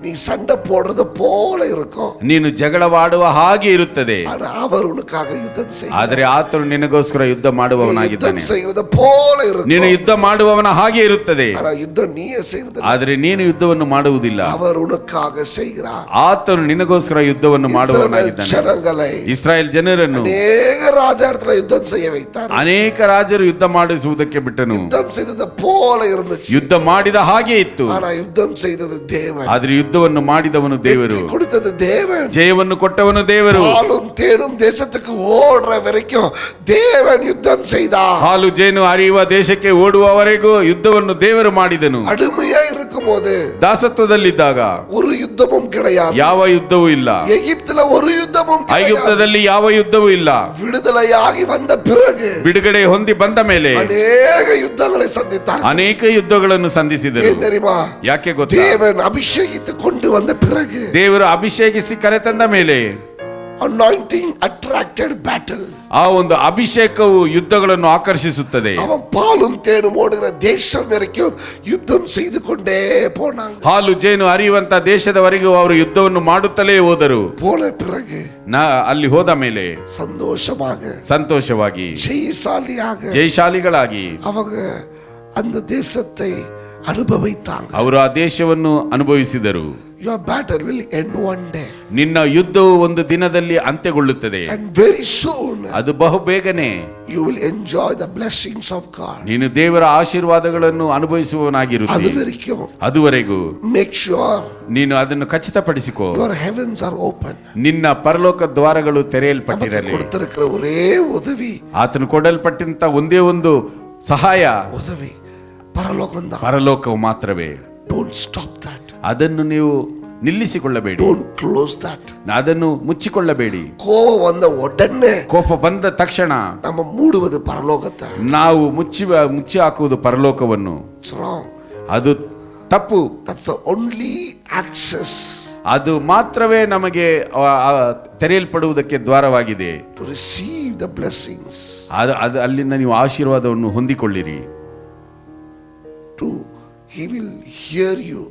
நீ சண்டை போடுறது போல இருக்கும், ನೀನು ಜಗಳವಾಡುವ ಹಾಗೆ ಇರುತ್ತದೆ, ஆனா அவர் உனக்காக யுத்தம் செய்கிறார். ಆದರೆ ಆತನು ನಿನಗೋಸ್ಕರ ಯುದ್ಧ ಮಾಡುವವನಾಗಿದ್ದಾನೆ. யுத்தம் செய்கிறது போல இருக்கும், ನೀನು ಯುದ್ಧ ಮಾಡುವವನ ಹಾಗೆ ಇರುತ್ತದೆ, ஆனா யுத்தம் நீயே செய்கிறது. ಆದರೆ ನೀನು ಯುದ್ಧವನ್ನು ಮಾಡುವುದಿಲ್ಲ. அவர் உனக்காக செய்கிறார். ಆತನು ನಿನಗೋಸ್ಕರ ಯುದ್ಧವನ್ನು ಮಾಡುವವನಾಗಿದ್ದಾನೆ. ஜனங்களை, ಇಸ್ರಾಯೇಲ್ ಜನರನ್ನು அநேக ராஜா இடத்துல யுத்தம் செய்ய வைத்தார். ಅನೇಕ ರಾಜರು ಯುದ್ಧ ಮಾಡಿಸುವುದಕ್ಕೆ ಬಿಟ್ಟನು. யுத்தம் செய்தது போல இருந்துச்சு, ಯುದ್ಧ ಮಾಡಿದ ಹಾಗೆ ಇತ್ತು, ஆனா யுத்தம் செய்தது தேவன். ಆದ್ರೆ ಯುದ್ಧವನ್ನು ಮಾಡಿದವನು ದೇವರು, வெற்றி கொடுத்தது தேவன், ಜಯವನ್ನು ಕೊಟ್ಟವನು ದೇವರು. பாலும் தேனும் தேசத்துக்கு ஓடுற வரைக்கும் தேவன் யுத்தம் செய்தார். ಹಾಲು ಜೇನು ಹರಿಯುವ ದೇಶಕ್ಕೆ ಓಡುವವರೆಗೂ ಯುದ್ಧವನ್ನು ದೇವರು ಮಾಡಿದನು. அடிமையா இருக்கும்போது ದಾಸತ್ವದಲ್ಲಿದ್ದಾಗ ஒரு யுத்தமும் கிடையாது, ಯಾವ ಯುದ್ಧವೂ ಇಲ್ಲ. எகிப்துல ஒரு யுத்தமும் கிடையாது. ಐಗುಪ್ತದಲ್ಲಿ ಯಾವ ಯುದ್ಧವೂ ಇಲ್ಲ. விடுதலையாகி வந்த பிறகு ಬಿಡುಗಡೆ ಹೊಂದಿ ಬಂದ ಮೇಲೆ அநேக யுத்தங்களை சந்தித்தார். ಅನೇಕ ಯುದ್ಧಗಳನ್ನು ಸಂಧಿಸಿದರು. ஏன் தெரியுமா? ಯಾಕೆ ಗೊತ್ತಾ? தேவன் அபிஷேகித்து கொண்டு வந்த பிறகு, ದೇವರು ಅಭಿಷೇಕಿಸಿ ಕರೆತಂದ ಮೇಲೆ, anointing attracted battle. ಆ ಒಂದು ಅಭಿಷೇಕವು ಯುದ್ಧಗಳನ್ನು ಆಕರ್ಷಿಸುತ್ತದೆ. அவன் பாலும் தேனும் ஓடுகிற தேசம் வரைக்கும் யுத்தம் செய்து கொண்டே போனாங்க. ಹಾಲು ಜೇನು ಹರಿಯುವಂತ ದೇಶದವರೆಗೂ ಅವರು ಯುದ್ಧವನ್ನು ಮಾಡುತ್ತಲೇ ಹೋದರು. போன பிறகு ಅಲ್ಲಿ ಹೋದ ಮೇಲೆ சந்தோஷமாக, ಸಂತೋಷವಾಗಿ, ஜெயசாலியாக ಜಯಶಾಲಿಗಳಾಗಿ அவங்க அந்த தேசத்தை ಅನುಭವಿತಾಂಗ. ಅವರು ಆ ದೇಶವನ್ನು ಅನುಭವಿಸಿದರು. Your battle will end one day. ನಿನ್ನ ಯುದ್ಧವು ಒಂದು ದಿನದಲ್ಲಿ ಅಂತ್ಯಗೊಳ್ಳುತ್ತದೆ. And very soon ಅದು ಬಹು ಬೇಗನೆ you will enjoy the blessings of God. ನೀನು ದೇವರ ಆಶೀರ್ವಾದಗಳನ್ನು ಅನುಭವಿಸುವವನಾಗಿರುತ್ತಿ. ಅದುವರೆಗೂ make sure ನೀನು ಅದನ್ನು ಖಚಿತಪಡಿಸಿಕೋ, your heavens are open. ನಿನ್ನ ಪರಲೋಕ ದ್ವಾರಗಳು ತೆರೆಯಲ್ಪಟ್ಟಿರಲಿ. ಕೊಡ್ತಿರುವ ஒரೇ உதவி, ಆತನು ಕೊಡಲ್ಪಟ್ಟಂತ ಒಂದೇ ಒಂದು ಸಹಾಯ, ಉದವಿ ಪರಲೋಕವು ಮಾತ್ರವೇ. Don't stop that. ಅದನ್ನು ನೀವು ನಿಲ್ಲಿಸಿಕೊಳ್ಳಬೇಡಿ. Don't close that. ಅದನ್ನು ಮುಚ್ಚಿಕೊಳ್ಳಬೇಡಿ. ಕೋಪ ಬಂದ ಒಡನೆ, ಕೋಪ ಬಂದ ತಕ್ಷಣ ನಮ್ಮ ಮೂಡುವುದು ಪರಲೋಕத்தை, ನಾವು ಮುಚ್ಚಿ ಹಾಕುವುದು ಪರಲೋಕವನ್ನು. ಅದು ತಪ್ಪು. That's the only access. ಅದು ಮಾತ್ರವೇ ನಮಗೆ ತೆರೆಯಲ್ಪಡುವುದಕ್ಕೆ ದ್ವಾರವಾಗಿದೆ. To receive the blessings. ಅದು ಅಲ್ಲಿಂದ ನೀವು ಆಶೀರ್ವಾದವನ್ನು ಹೊಂದಿಕೊಳ್ಳಿರಿ. He will hear you.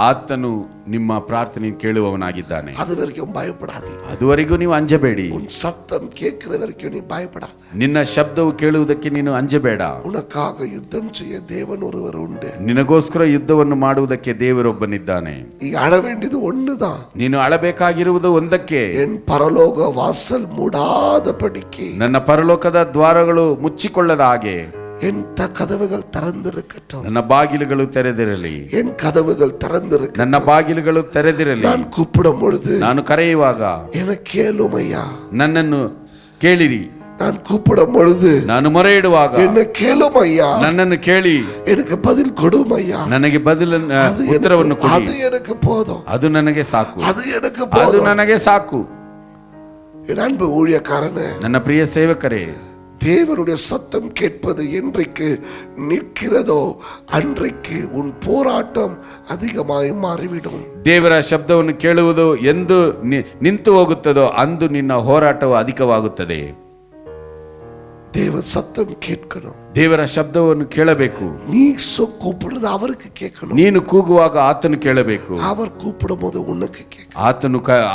ಆತನು ನಿಮ್ಮ ಪ್ರಾರ್ಥನೆ ಕೇಳುವವನಾಗಿದ್ದಾನೆ. அதுவரைக்கும் பயப்படாதே. ಅದುವರೆಗೂ ನೀವು ಅಂಜಬೇಡಿ. உன் சத்தம் கேட்கிற வரைக்கும் நீ பயப்படாத. ನಿನ್ನ ಶಬ್ದವು ಕೇಳುವುದಕ್ಕೆ ನೀನು ಅಂಜಬೇಡ. உனக்காக யுத்தம் செய்ய தேவன் ஒருவர் உண்டு. ನಿನಗೋಸ್ಕರ ಯುದ್ಧವನ್ನು ಮಾಡುವುದಕ್ಕೆ ದೇವರೊಬ್ಬನಿದ್ದಾನೆ. ಈಗ ಅಳ வேண்டியது ஒண்ணுதான். ನೀನು ಅಳಬೇಕಾಗಿರುವುದು ಒಂದಕ್ಕೆ, என் பரலோக வாசல் மூடாதபடிக்கு, ನನ್ನ ಪರಲೋಕದ ದ್ವಾರಗಳು ಮುಚ್ಚಿಕೊಳ್ಳದ ಹಾಗೆ என் கதவுகள் திறந்திருக்கட்டும். ನನ್ನ ಬಾಗಿಲುಗಳು ತೆರೆದಿರಲಿ. என் கதவுகள் திறந்திருக்கட்டும். ನನ್ನ ಬಾಗಿಲುಗಳು ತೆರೆದಿರಲಿ. நான் கூப்பிடும் பொழுது, ನಾನು ಕರೆಯುವಾಗ எனக்கு கேளும் ஐயா, ನನ್ನನ್ನು ಕೇಳಿರಿ. நான் கூப்பிடும் பொழுது, ನಾನು ಮೊರೆ ಇಡುವಾಗ என்ன கேளும் ஐயா, ನನ್ನನ್ನು ಕೇಳಿ எனக்கு பதில் கொடும் ஐயா, ನನಗೆ ಉತ್ತರವನ್ನು ಕೊಡಿ. அது எனக்கு போதும், ಅದು ನನಗೆ ಸಾಕು, அது எனக்கு ಅದು போதும். ನನಗೆ ಸಾಕು. என் அன்பு ஊழியக்காரனே, ನನ್ನ ಪ್ರಿಯ ಸೇವಕರೇ, தேவனுடைய சத்தம் கேட்பது என்றைக்கு நிற்கிறதோ அன்றைக்கு உன் போராட்டம் அதிகமாய் மாறிவிடும். ದೇವರ ಶಬ್ದವನ್ನು ಕೇಳುವುದು ಎಂದು ನಿಂತು ಹೋಗುತ್ತದೋ ಅಂದು ನಿನ್ನ ಹೋರಾಟವು ಅಧಿಕವಾಗುತ್ತದೆ. தேவ சத்தம் கேட்கணும். ದೇವರ ಶಬ್ದವನ್ನು ಕೇಳಬೇಕು. நீ கூப்பிடுறது அவருக்கு கேட்கணும். ನೀನು ಕೂಗುವಾಗ ಆತನು ಕೇಳಬೇಕು. அவர் கூப்பிடும் போது உனக்கு கேட்கணும்.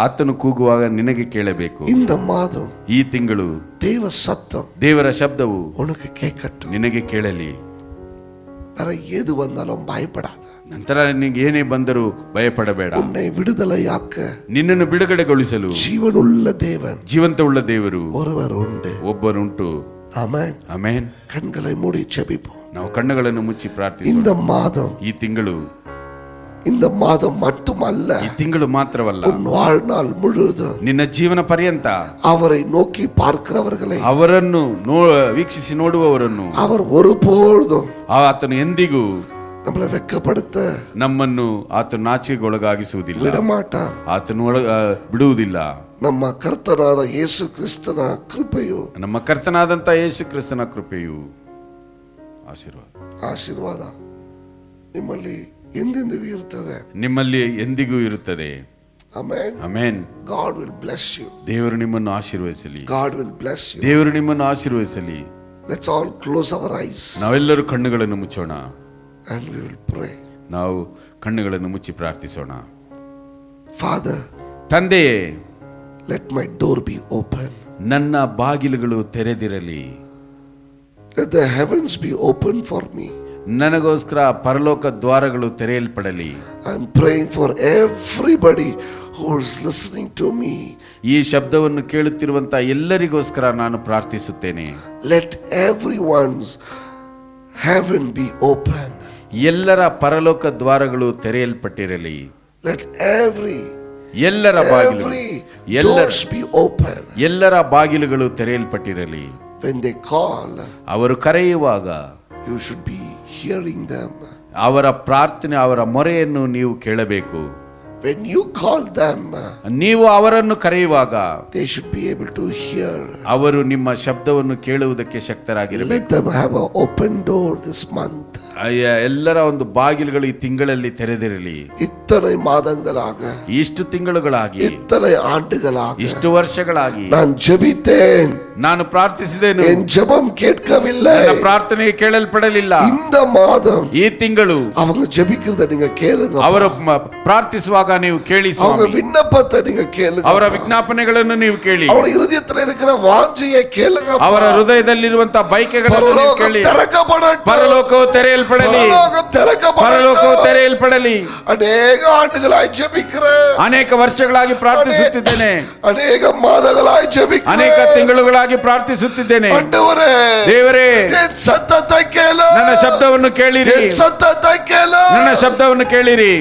ಆತನು ಕೂಗುವಾಗ ನಿನಗೆ ಕೇಳಬೇಕು. இந்த ಮಾದಂ, ಈ ತಿಂಗಳು தேவ சத்தம், ದೇವರ ಶಬ್ದವು உனக்கு கேட்கட்டும். ನಿನಗೆ ಕೇಳಲಿ. எது வந்தாலும் பயப்படாத. ನಂತರ ನಿನಗೆ ಏನೇ ಬಂದರೂ ಭಯಪಡಬೇಡ. உன்னை விடுதலையாக்க, ನಿನ್ನನ್ನು ಬಿಡುಗಡೆಗೊಳಿಸಲು ಜೀವನುಳ್ಳ ದೇವನ್, ಜೀವಂತವುಳ್ಳ ದೇವರು ஒருவர் உண்டு. ಒಬ್ಬರುಂಟು. ಆಮೆನ್. ಆಮೆನ್. கண்களை மூடி ஜெபிப்போம். ನಾವು ಕಣ್ಣುಗಳನ್ನು ಮುಚ್ಚಿ ಪ್ರಾರ್ಥಿಸೋಣ. இந்த மாதம், ಈ ತಿಂಗಳು, இந்த மாதம் மட்டுமல்ல, ಈ ತಿಂಗಳು ಮಾತ್ರವಲ್ಲ, உன் வாழ்நாள் முழுவதும் ನಿನ್ನ ಜೀವನ ಪರ್ಯಂತ அவரை நோக்கி பார்க்கிறவர்களை, ಅವರನ್ನು ವೀಕ್ಷಿಸಿ ನೋಡುವವರನ್ನು அவர் ஒருபொழுதும் ಆತನು ಎಂದಿಗೂ நம்மளை வெட்கப்படுத்த, ನಮ್ಮನ್ನು ಆತನು ನಾಚಿಕೆಗೊಳಗಾಗಿಸುವುದಿಲ್ಲ. விடமாட்டார். ಆತನು ಬಿಡುವುದಿಲ್ಲ. ನಮ್ಮ ಕರ್ತನಾದ ಯೇಸು ಕ್ರಿಸ್ತನ ಕೃಪೆಯು, ನಮ್ಮ ಕರ್ತನಾದಂತ ಯೇಸು ಕ್ರಿಸ್ತನ ಕೃಪೆಯು, ಆಶೀರ್ವಾದ ನಿಮ್ಮಲ್ಲಿ ಎಂದೆಂದಿಗೂ ಇರುತ್ತದೆ. ನಿಮ್ಮಲ್ಲಿ ಎಂದಿಗೂ ಇರುತ್ತದೆ. Amen. Amen. God will bless you. ದೇವರು ನಿಮ್ಮನ್ನು ಆಶೀರ್ವದಿಸಲಿ. God will bless you. ದೇವರು ನಿಮ್ಮನ್ನು ಆಶೀರ್ವದಿಸಲಿ. Let's all close our eyes. ನಾವೆಲ್ಲರೂ ಕಣ್ಣುಗಳನ್ನು ಮುಚ್ಚೋಣ. And we will pray. ನಾವು ಕಣ್ಣುಗಳನ್ನು ಮುಚ್ಚಿ ಪ್ರಾರ್ಥಿಸೋಣ. Father, ತಂದೆಯೇ, let my door be open. ನನ್ನ ಬಾಗಿಲುಗಳು ತೆರೆದಿರಲಿ. Let the heavens be open for me. ನನಗೋಸ್ಕರ ಪರಲೋಕ ದ್ವಾರಗಳು ತೆರೆಯಲ್ಪಡಲಿ. I am praying for everybody who is listening to me. ಈ ಶಬ್ದವನ್ನು ಕೇಳುತ್ತಿರುವಂತ ಎಲ್ಲರಿಗೋಸ್ಕರ ನಾನು ಪ್ರಾರ್ಥಿಸುತ್ತೇನೆ. Let everyone's heaven be open. ಎಲ್ಲರ ಪರಲೋಕ ದ್ವಾರಗಳು ತೆರೆಯಲ್ಪಟ್ಟಿರಲಿ. Let ಎಲ್ಲರ ಬಾಗಿಲು, doors be open. ಎಲ್ಲರ ಬಾಗಿಲುಗಳು ತೆರೆಯಲ್ಪಟ್ಟಿರಲಿ. When they call, ಅವರು ಕರೆಯುವಾಗ you should be hearing them. ಅವರ ಪ್ರಾರ್ಥನೆ, ಅವರ ಮೊರೆಯನ್ನು ನೀವು ಕೇಳಬೇಕು. When you call them, ನೀವು ಅವರನ್ನು ಕರೆಯುವಾಗ they should be able to hear. ಅವರು ನಿಮ್ಮ ಶಬ್ದವನ್ನು ಕೇಳುವುದಕ್ಕೆ ಶಕ್ತರಾಗಿರಬೇಕು. Let them have an open door this month. ಎಲ್ಲರ ಒಂದು ಬಾಗಿಲುಗಳು ಈ ತಿಂಗಳಲ್ಲಿ ತೆರೆದಿರಲಿ. ಇತ್ತನೆ ಮಾದಂಗಳಾಗ, ಇಷ್ಟು ತಿಂಗಳುಗಳಾಗಿ, ಇತ್ತನೆ ಆಂಡುಗಳಾಗಿ, ಇಷ್ಟು ವರ್ಷಗಳಾಗಿ ನಾನು ಜೆಬಿತೇನ್, ನಾನು ಪ್ರಾರ್ಥಿಸಿದೆನು, ಎನ್ ಜೆಬಂ ಕೇட்கவில்லை, ನನ್ನ ಪ್ರಾರ್ಥನೆ ಕೇಳಲ್ಪಡಲಿಲ್ಲ. இந்த மாதம், ಈ ತಿಂಗಳು அவங்க ஜெபிக்கிறத நீங்க கேளுங்க. ಅವರು ಪ್ರಾರ್ಥಿಸುವಾಗ ನೀವು ಕೇಳಿ ಸ್ವಾಮಿ. அவங்க விண்ணப்பத்தை நீங்க கேளுங்க. ಅವರ ವಿಜ್ಞಾಪನೆಗಳನ್ನು ನೀವು ಕೇಳಿ. ಅವರ ಹೃದಯದಲ್ಲಿ இருக்கிற ವಾಂಛೆயை ಕೇಳುங்க. ಅವರ ಹೃದಯದಲ್ಲಿರುವಂತ ಬಯಕೆಗಳನ್ನು ನೀವು ಕೇಳಿ. ತೆರೆಯಲ್ಪಡಲಿ. ಪರಲೋಕವು ತೆರೆಯಲ್ಪಡಲಿ. ಪರಲೋಕವು ತೆರೆಯಲ್ಪಡಲಿ. ಅನೇಕ ಆಂಡುಗಳಾಗಿ ಜೆಬಿக்கிற, ಅನೇಕ ವರ್ಷಗಳಾಗಿ ಪ್ರಾರ್ಥಿಸುತ್ತಿದ್ದೇನೆ, ಅನೇಕ ಮಾದಗಳಾಗಿ ಜೆಬಿக்கிற, ಅನೇಕ ತಿಂಗಳುಗಳಾಗಿ ಪ್ರಾರ್ಥಿಸುತ್ತಿದ್ದೇನೆ. ಆಂಡವರೇ, ದೇವರೇ, ಎನ್ ಸತ್ತத்தை ಕೇಳು, ನನ್ನ ಶಬ್ದವನ್ನು ಕೇಳಿರಿ, ಎನ್ ಸತ್ತத்தை ಕೇಳು, ನನ್ನ ಶಬ್ದವನ್ನು ಕೇಳಿರಿ.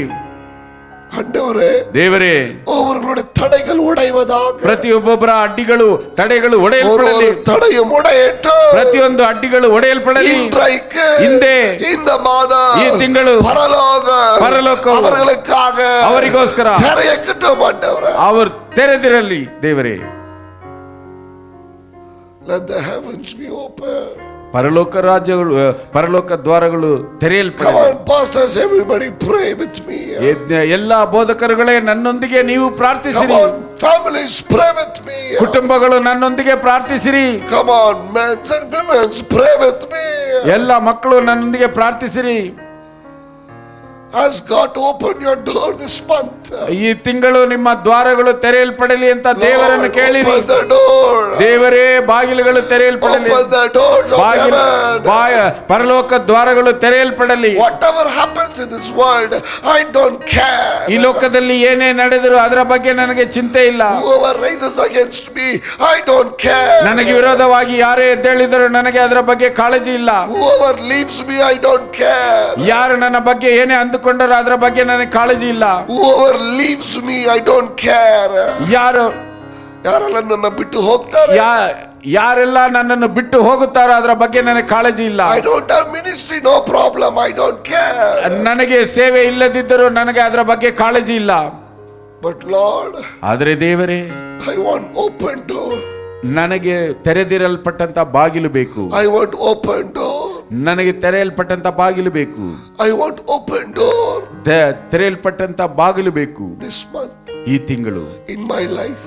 ஆண்டவரே, ದೇವರೇ, ஒவ்வொருவருடைய தடைகள் உடைவதாக, ಪ್ರತಿಯೊಬ್ಬೊಬ್ಬರ ಅಡ್ಡಿಗಳು, ತಡೆಗಳು ಒಡೆಯಲ್ಪಡಲಿ. தடையும் உடையட்டும், ಪ್ರತಿಯೊಂದು ಅಡ್ಡಿಗಳು ಒಡೆಯಲ್ಪಡಲಿ. இன்றைக்கு, ಹಿಂದೆ, இந்த மாதம், ಈ ತಿಂಗಳು பரலோகம் அவர்களுக்காக, ಅವರಿಗೋಸ್ಕರ ತೆರೆಯಕட்டும் ஆண்டவரே. ಅವರು ತೆರೆದಿರಲಿ. ದೇವರೇ, let the heavens be open. ಪರಲೋಕ ರಾಜ್ಯಗಳು, ಪರಲೋಕ ದ್ವಾರಗಳು ತೆರೆಯಲ್ಪಡಲಿ. Come on, pastors, everybody pray with me. ಎಲ್ಲಾ ಬೋಧಕರುಗಳೇ, ನನ್ನೊಂದಿಗೆ ನೀವು ಪ್ರಾರ್ಥಿಸಿರಿ. Come on, families, pray with me. ಕುಟುಂಬಗಳು ನನ್ನೊಂದಿಗೆ ಪ್ರಾರ್ಥಿಸಿರಿ. Come on, men and women, pray with me. ಎಲ್ಲ ಮಕ್ಕಳು ನನ್ನೊಂದಿಗೆ ಪ್ರಾರ್ಥಿಸಿರಿ. Ask God to open your door this month. ಈ ತಿಂಗಳು ನಿಮ್ಮ ದ್ವಾರಗಳು ತೆರೆಯಲ್ಪಡಲಿ ಅಂತ ದೇವರನ್ನು ಕೇಳಿರಿ. Open the door. ದೇವರೇ, ಬಾಗಿಲುಗಳು ತೆರೆಯಲ್ಪಡಲಿ. Open the doors of heaven. ಪರಲೋಕ ದ್ವಾರಗಳು ತೆರೆಯಲ್ಪಡಲಿ. Whatever happens in this world, I don't care. ಈ ಲೋಕದಲ್ಲಿ ಏನೇ ನಡೆದರೂ ಅದರ ಬಗ್ಗೆ ನನಗೆ ಚಿಂತೆ ಇಲ್ಲ. Whoever raises against me, I don't care. ನನಗೆ ವಿರೋಧವಾಗಿ ಯಾರೇ ಎದ್ದೇಳಿದರೂ ನನಗೆ ಅದರ ಬಗ್ಗೆ ಕಾಳಜಿ ಇಲ್ಲ. Whoever leaves me, I don't care. ಯಾರು ನನ್ನ ಬಗ್ಗೆ ಏನೇ ಅಂದುಕೊಂಡರೂ ಅದರ ಬಗ್ಗೆ ನನಗೆ ಕಾಳಜಿ ಇಲ್ಲ. Whoever leaves me, I don't care. ಯಾರೆಲ್ಲ ನನ್ನ ಬಿಟ್ಟು ಹೋಗ್ತಾರೆ, ಯಾರೆಲ್ಲ ನನ್ನನ್ನು ಬಿಟ್ಟು ಹೋಗುತ್ತಾರೋ ಅದರ ಬಗ್ಗೆ ನನಗೆ ಕಾಳಜಿ ಇಲ್ಲ. I don't have ministry, no problem, I don't care. ನನಗೆ ಸೇವೆ ಇಲ್ಲದಿದ್ದರೂ ನನಗೆ ಅದರ ಬಗ್ಗೆ ಕಾಳಜಿ ಇಲ್ಲ. But Lord, ಆದರೆ ದೇವರೇ, I want open door. ನನಗೆ ತೆರೆದಿರಲ್ಪಟ್ಟಂತ ಬಾಗಿಲು ಬೇಕು. I want open door. ನನಗೆ ತೆರೆಯಲ್ಪಟ್ಟಂತ ಬಾಗಿಲು ಬೇಕು. I want open door. ತೆರೆಯಲ್ಪಟ್ಟಂತ ಬಾಗಿಲು ಬೇಕು. This month, ಈ ತಿಂಗಳು, in my life,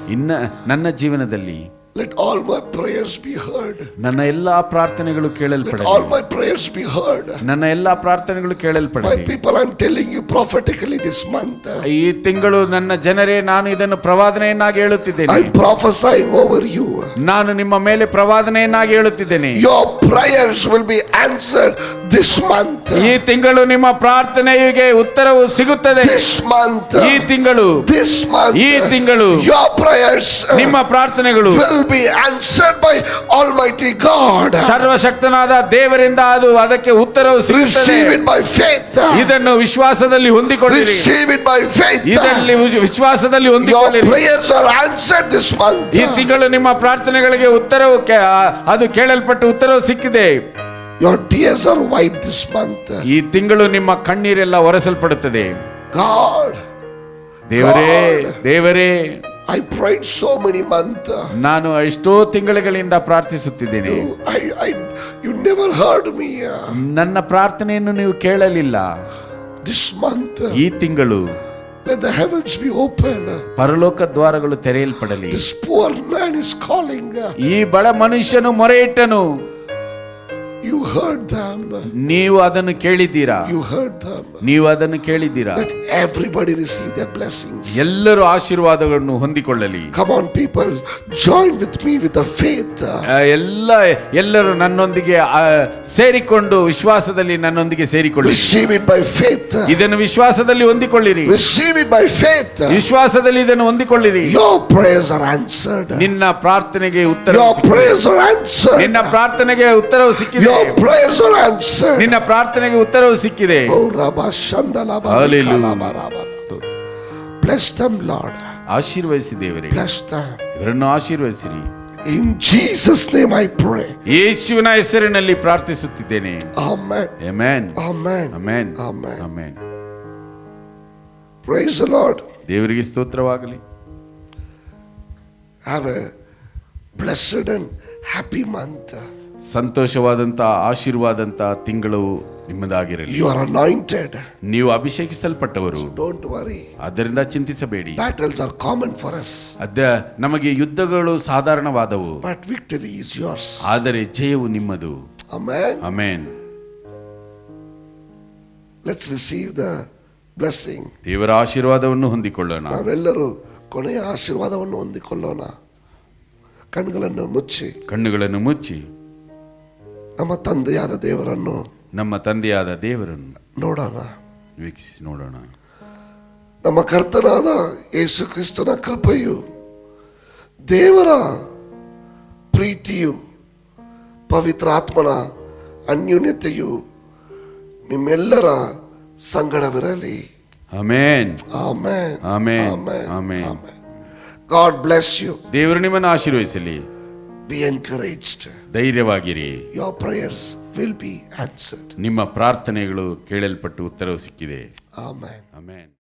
ನನ್ನ ಜೀವನದಲ್ಲಿ. Let all my prayers be heard. ನನ್ನ ಎಲ್ಲಾ ಪ್ರಾರ್ಥನೆಗಳು Let ಕೇಳಲ್ಪಡಲಿ. all my prayers be heard. ನನ್ನ ಎಲ್ಲಾ ಪ್ರಾರ್ಥನೆಗಳು My ಕೇಳಲ್ಪಡಲಿ. people, I'm telling you prophetically this month. ಈ ತಿಂಗಳು ನನ್ನ ಜನರೇ, ನಾನು ಇದನ್ನು ಪ್ರವಾದನೆಯನ್ನಾಗಿ ಹೇಳುತ್ತಿದ್ದೇನೆ. I'm prophesying over you. ನಾನು ನಿಮ್ಮ ಮೇಲೆ ಪ್ರವಾದನೆಯನ್ನಾಗಿ ಹೇಳುತ್ತಿದ್ದೇನೆ. Your prayers will be answered this month. ಈ ತಿಂಗಳು ನಿಮ್ಮ ಪ್ರಾರ್ಥನೆಗೆ ಉತ್ತರವು ಸಿಗುತ್ತದೆ. This month. ಈ ತಿಂಗಳು, This month. ಈ ತಿಂಗಳು Your prayers ನಿಮ್ಮ ಪ್ರಾರ್ಥನೆಗಳು will be answered by Almighty God. ಸರ್ವಶಕ್ತನಾದ ದೇವರಿಂದ ಅದಕ್ಕೆ ಉತ್ತರವು ಸಿಗುತ್ತದೆ. Receive it by faith. ಇದನ್ನು ವಿಶ್ವಾಸದಲ್ಲಿ ಹೊಂದಿಕೊಳ್ಳಿರಿ. Receive it by faith. ಇದರಲ್ಲಿ ವಿಶ್ವಾಸದಲ್ಲಿ Your ಹೊಂದಿಕೊಳ್ಳಿರಿ. prayers are answered this month. ಈ ತಿಂಗಳು ನಿಮ್ಮ ಪ್ರಾರ್ಥನೆಗಳಿಗೆ ಉತ್ತರವು ಅದು ಕೇಳಲ್ಪಟ್ಟು ಉತ್ತರವು ಸಿಕ್ಕಿದೆ. Your tears are wiped this month. ಈ ತಿಂಗಳು ನಿಮ್ಮ ಕಣ್ಣೀರೆಲ್ಲ ಒರೆಸಲ್ಪಡುತ್ತದೆ. God, ದೇವರೇ, ದೇವರೇ, I prayed so many months. ನಾನು ಎಷ್ಟೋ ತಿಂಗಳುಗಳಿಂದ ಪ್ರಾರ್ಥಿಸುತ್ತಿದ್ದೇನೆ. You never heard me. ನನ್ನ ಪ್ರಾರ್ಥನೆಯನ್ನು ನೀವು ಕೇಳಲಿಲ್ಲ. This month, ಈ ತಿಂಗಳು let the heavens be open. ಪರಲೋಕ ದ್ವಾರಗಳು ತೆರೆಯಲ್ಪಡಲಿ. This poor man is calling. ಈ ಬಡ ಮನುಷ್ಯನು ಮೊರೆ ಇಟ್ಟನು. You heard them. ನೀವು ಅದನ್ನು ಕೇಳಿದ್ದೀರಾ? You heard them. ನೀವು ಅದನ್ನು ಕೇಳಿದ್ದೀರಾ? Let everybody receive their blessings. ಎಲ್ಲರೂ ಆಶೀರ್ವಾದಗಳನ್ನು ಹೊಂದಿಕೊಳ್ಳಲಿ. Come on, people, join with me with the faith. ಎಲ್ಲರೂ ನನ್ನೊಂದಿಗೆ ಸೇರಿಕೊಂಡು ವಿಶ್ವಾಸದಲ್ಲಿ ನನ್ನೊಂದಿಗೆ ಸೇರಿಕೊಳ್ಳಿ. Receive it by faith. ಇದನ್ನು ವಿಶ್ವಾಸದಲ್ಲಿ ಹೊಂದಿಕೊಳ್ಳಿರಿ. Receive it by faith. ವಿಶ್ವಾಸದಲ್ಲಿ ಇದನ್ನು ಹೊಂದಿಕೊಳ್ಳಿರಿ. Your prayers are answered. ನಿನ್ನ ಪ್ರಾರ್ಥನೆಗೆ ಉತ್ತರ Your prayers are answered. ನಿನ್ನ ಪ್ರಾರ್ಥನೆಗೆ ಉತ್ತರವು ಸಿಕ್ಕಿದೆ. Your prayers are answered. ನಿನ್ನ ಪ್ರಾರ್ಥನೆಗೆ ಉತ್ತರವು ಸಿಕ್ಕಿದೆ. Oh, Rabba Shandala Rabba. Bless them, Lord. ಆಶೀರ್ವದಿಸಿ ದೇವರೇ, Bless them. ಇವರನ್ನು ಆಶೀರ್ವದಿಸಿರಿ. In Jesus' name I pray. ಯೇಸುವಿನ ಹೆಸರಿನಲ್ಲಿ ಪ್ರಾರ್ಥಿಸುತ್ತಿದ್ದೇನೆ. Amen. Amen, Amen. Amen, Amen. Amen. Praise the Lord. ದೇವರಿಗೆ ಸ್ತೋತ್ರವಾಗಲಿ. Have a blessed and happy month. ಸಂತೋಷವಾದಂತ ಆಶೀರ್ವಾದಂತ ತಿಂಗಳು ನಿಮ್ಮದಾಗಿರಲಿ. You are anointed. ನೀವು ಅಭಿಷೇಕಿಸಲ್ಪಟ್ಟವರು. Don't worry. ಆದ್ದರಿಂದ ಚಿಂತಿಸಬೇಡಿ. Battles are common for us. ನಮಗೆ ಯುದ್ಧಗಳು ಸಾಧಾರಣವಾದವು, But victory is yours. ಆದರೆ ಜಯವು ನಿಮ್ಮದು. Amen. Amen. Let's receive the blessing. ದೇವರ ಆಶೀರ್ವಾದವನ್ನು ಹೊಂದಿಕೊಳ್ಳೋಣ. ನಾವೆಲ್ಲರೂ ಕೊನೆಯ ಆಶೀರ್ವಾದವನ್ನು ಹೊಂದಿಕೊಳ್ಳೋಣ. ಕಣ್ಣುಗಳನ್ನು ಮುಚ್ಚಿ ಕಣ್ಣುಗಳನ್ನು ಮುಚ್ಚಿ ನಮ್ಮ ತಂದೆಯಾದ ದೇವರನ್ನು ನೋಡೋಣ, ವೀಕ್ಷಿಸಿ ನೋಡೋಣ. ನಮ್ಮ ಕರ್ತನಾದ ಯೇಸು ಕ್ರಿಸ್ತನ ಕೃಪೆಯು, ದೇವರ ಪ್ರೀತಿಯು, ಪವಿತ್ರ ಆತ್ಮನ ಅನ್ಯೋನ್ಯತೆಯು ನಿಮ್ಮೆಲ್ಲರ ಸಂಗಡವಿರಲಿ. Amen, amen, amen, amen, amen. Amen. God bless you. ದೇವರು ನಿಮ್ಮನ್ನು ಆಶೀರ್ವದಿಸಲಿ. Be encouraged. ಧೈರ್ಯವಾಗಿರಿ. Your prayers will be answered. ನಿಮ್ಮ ಪ್ರಾರ್ಥನೆಗಳು ಕೇಳಲ್ಪಟ್ಟು ಉತ್ತರವು ಸಿಕ್ಕಿದೆ. Amen. ಆಮೆನ್.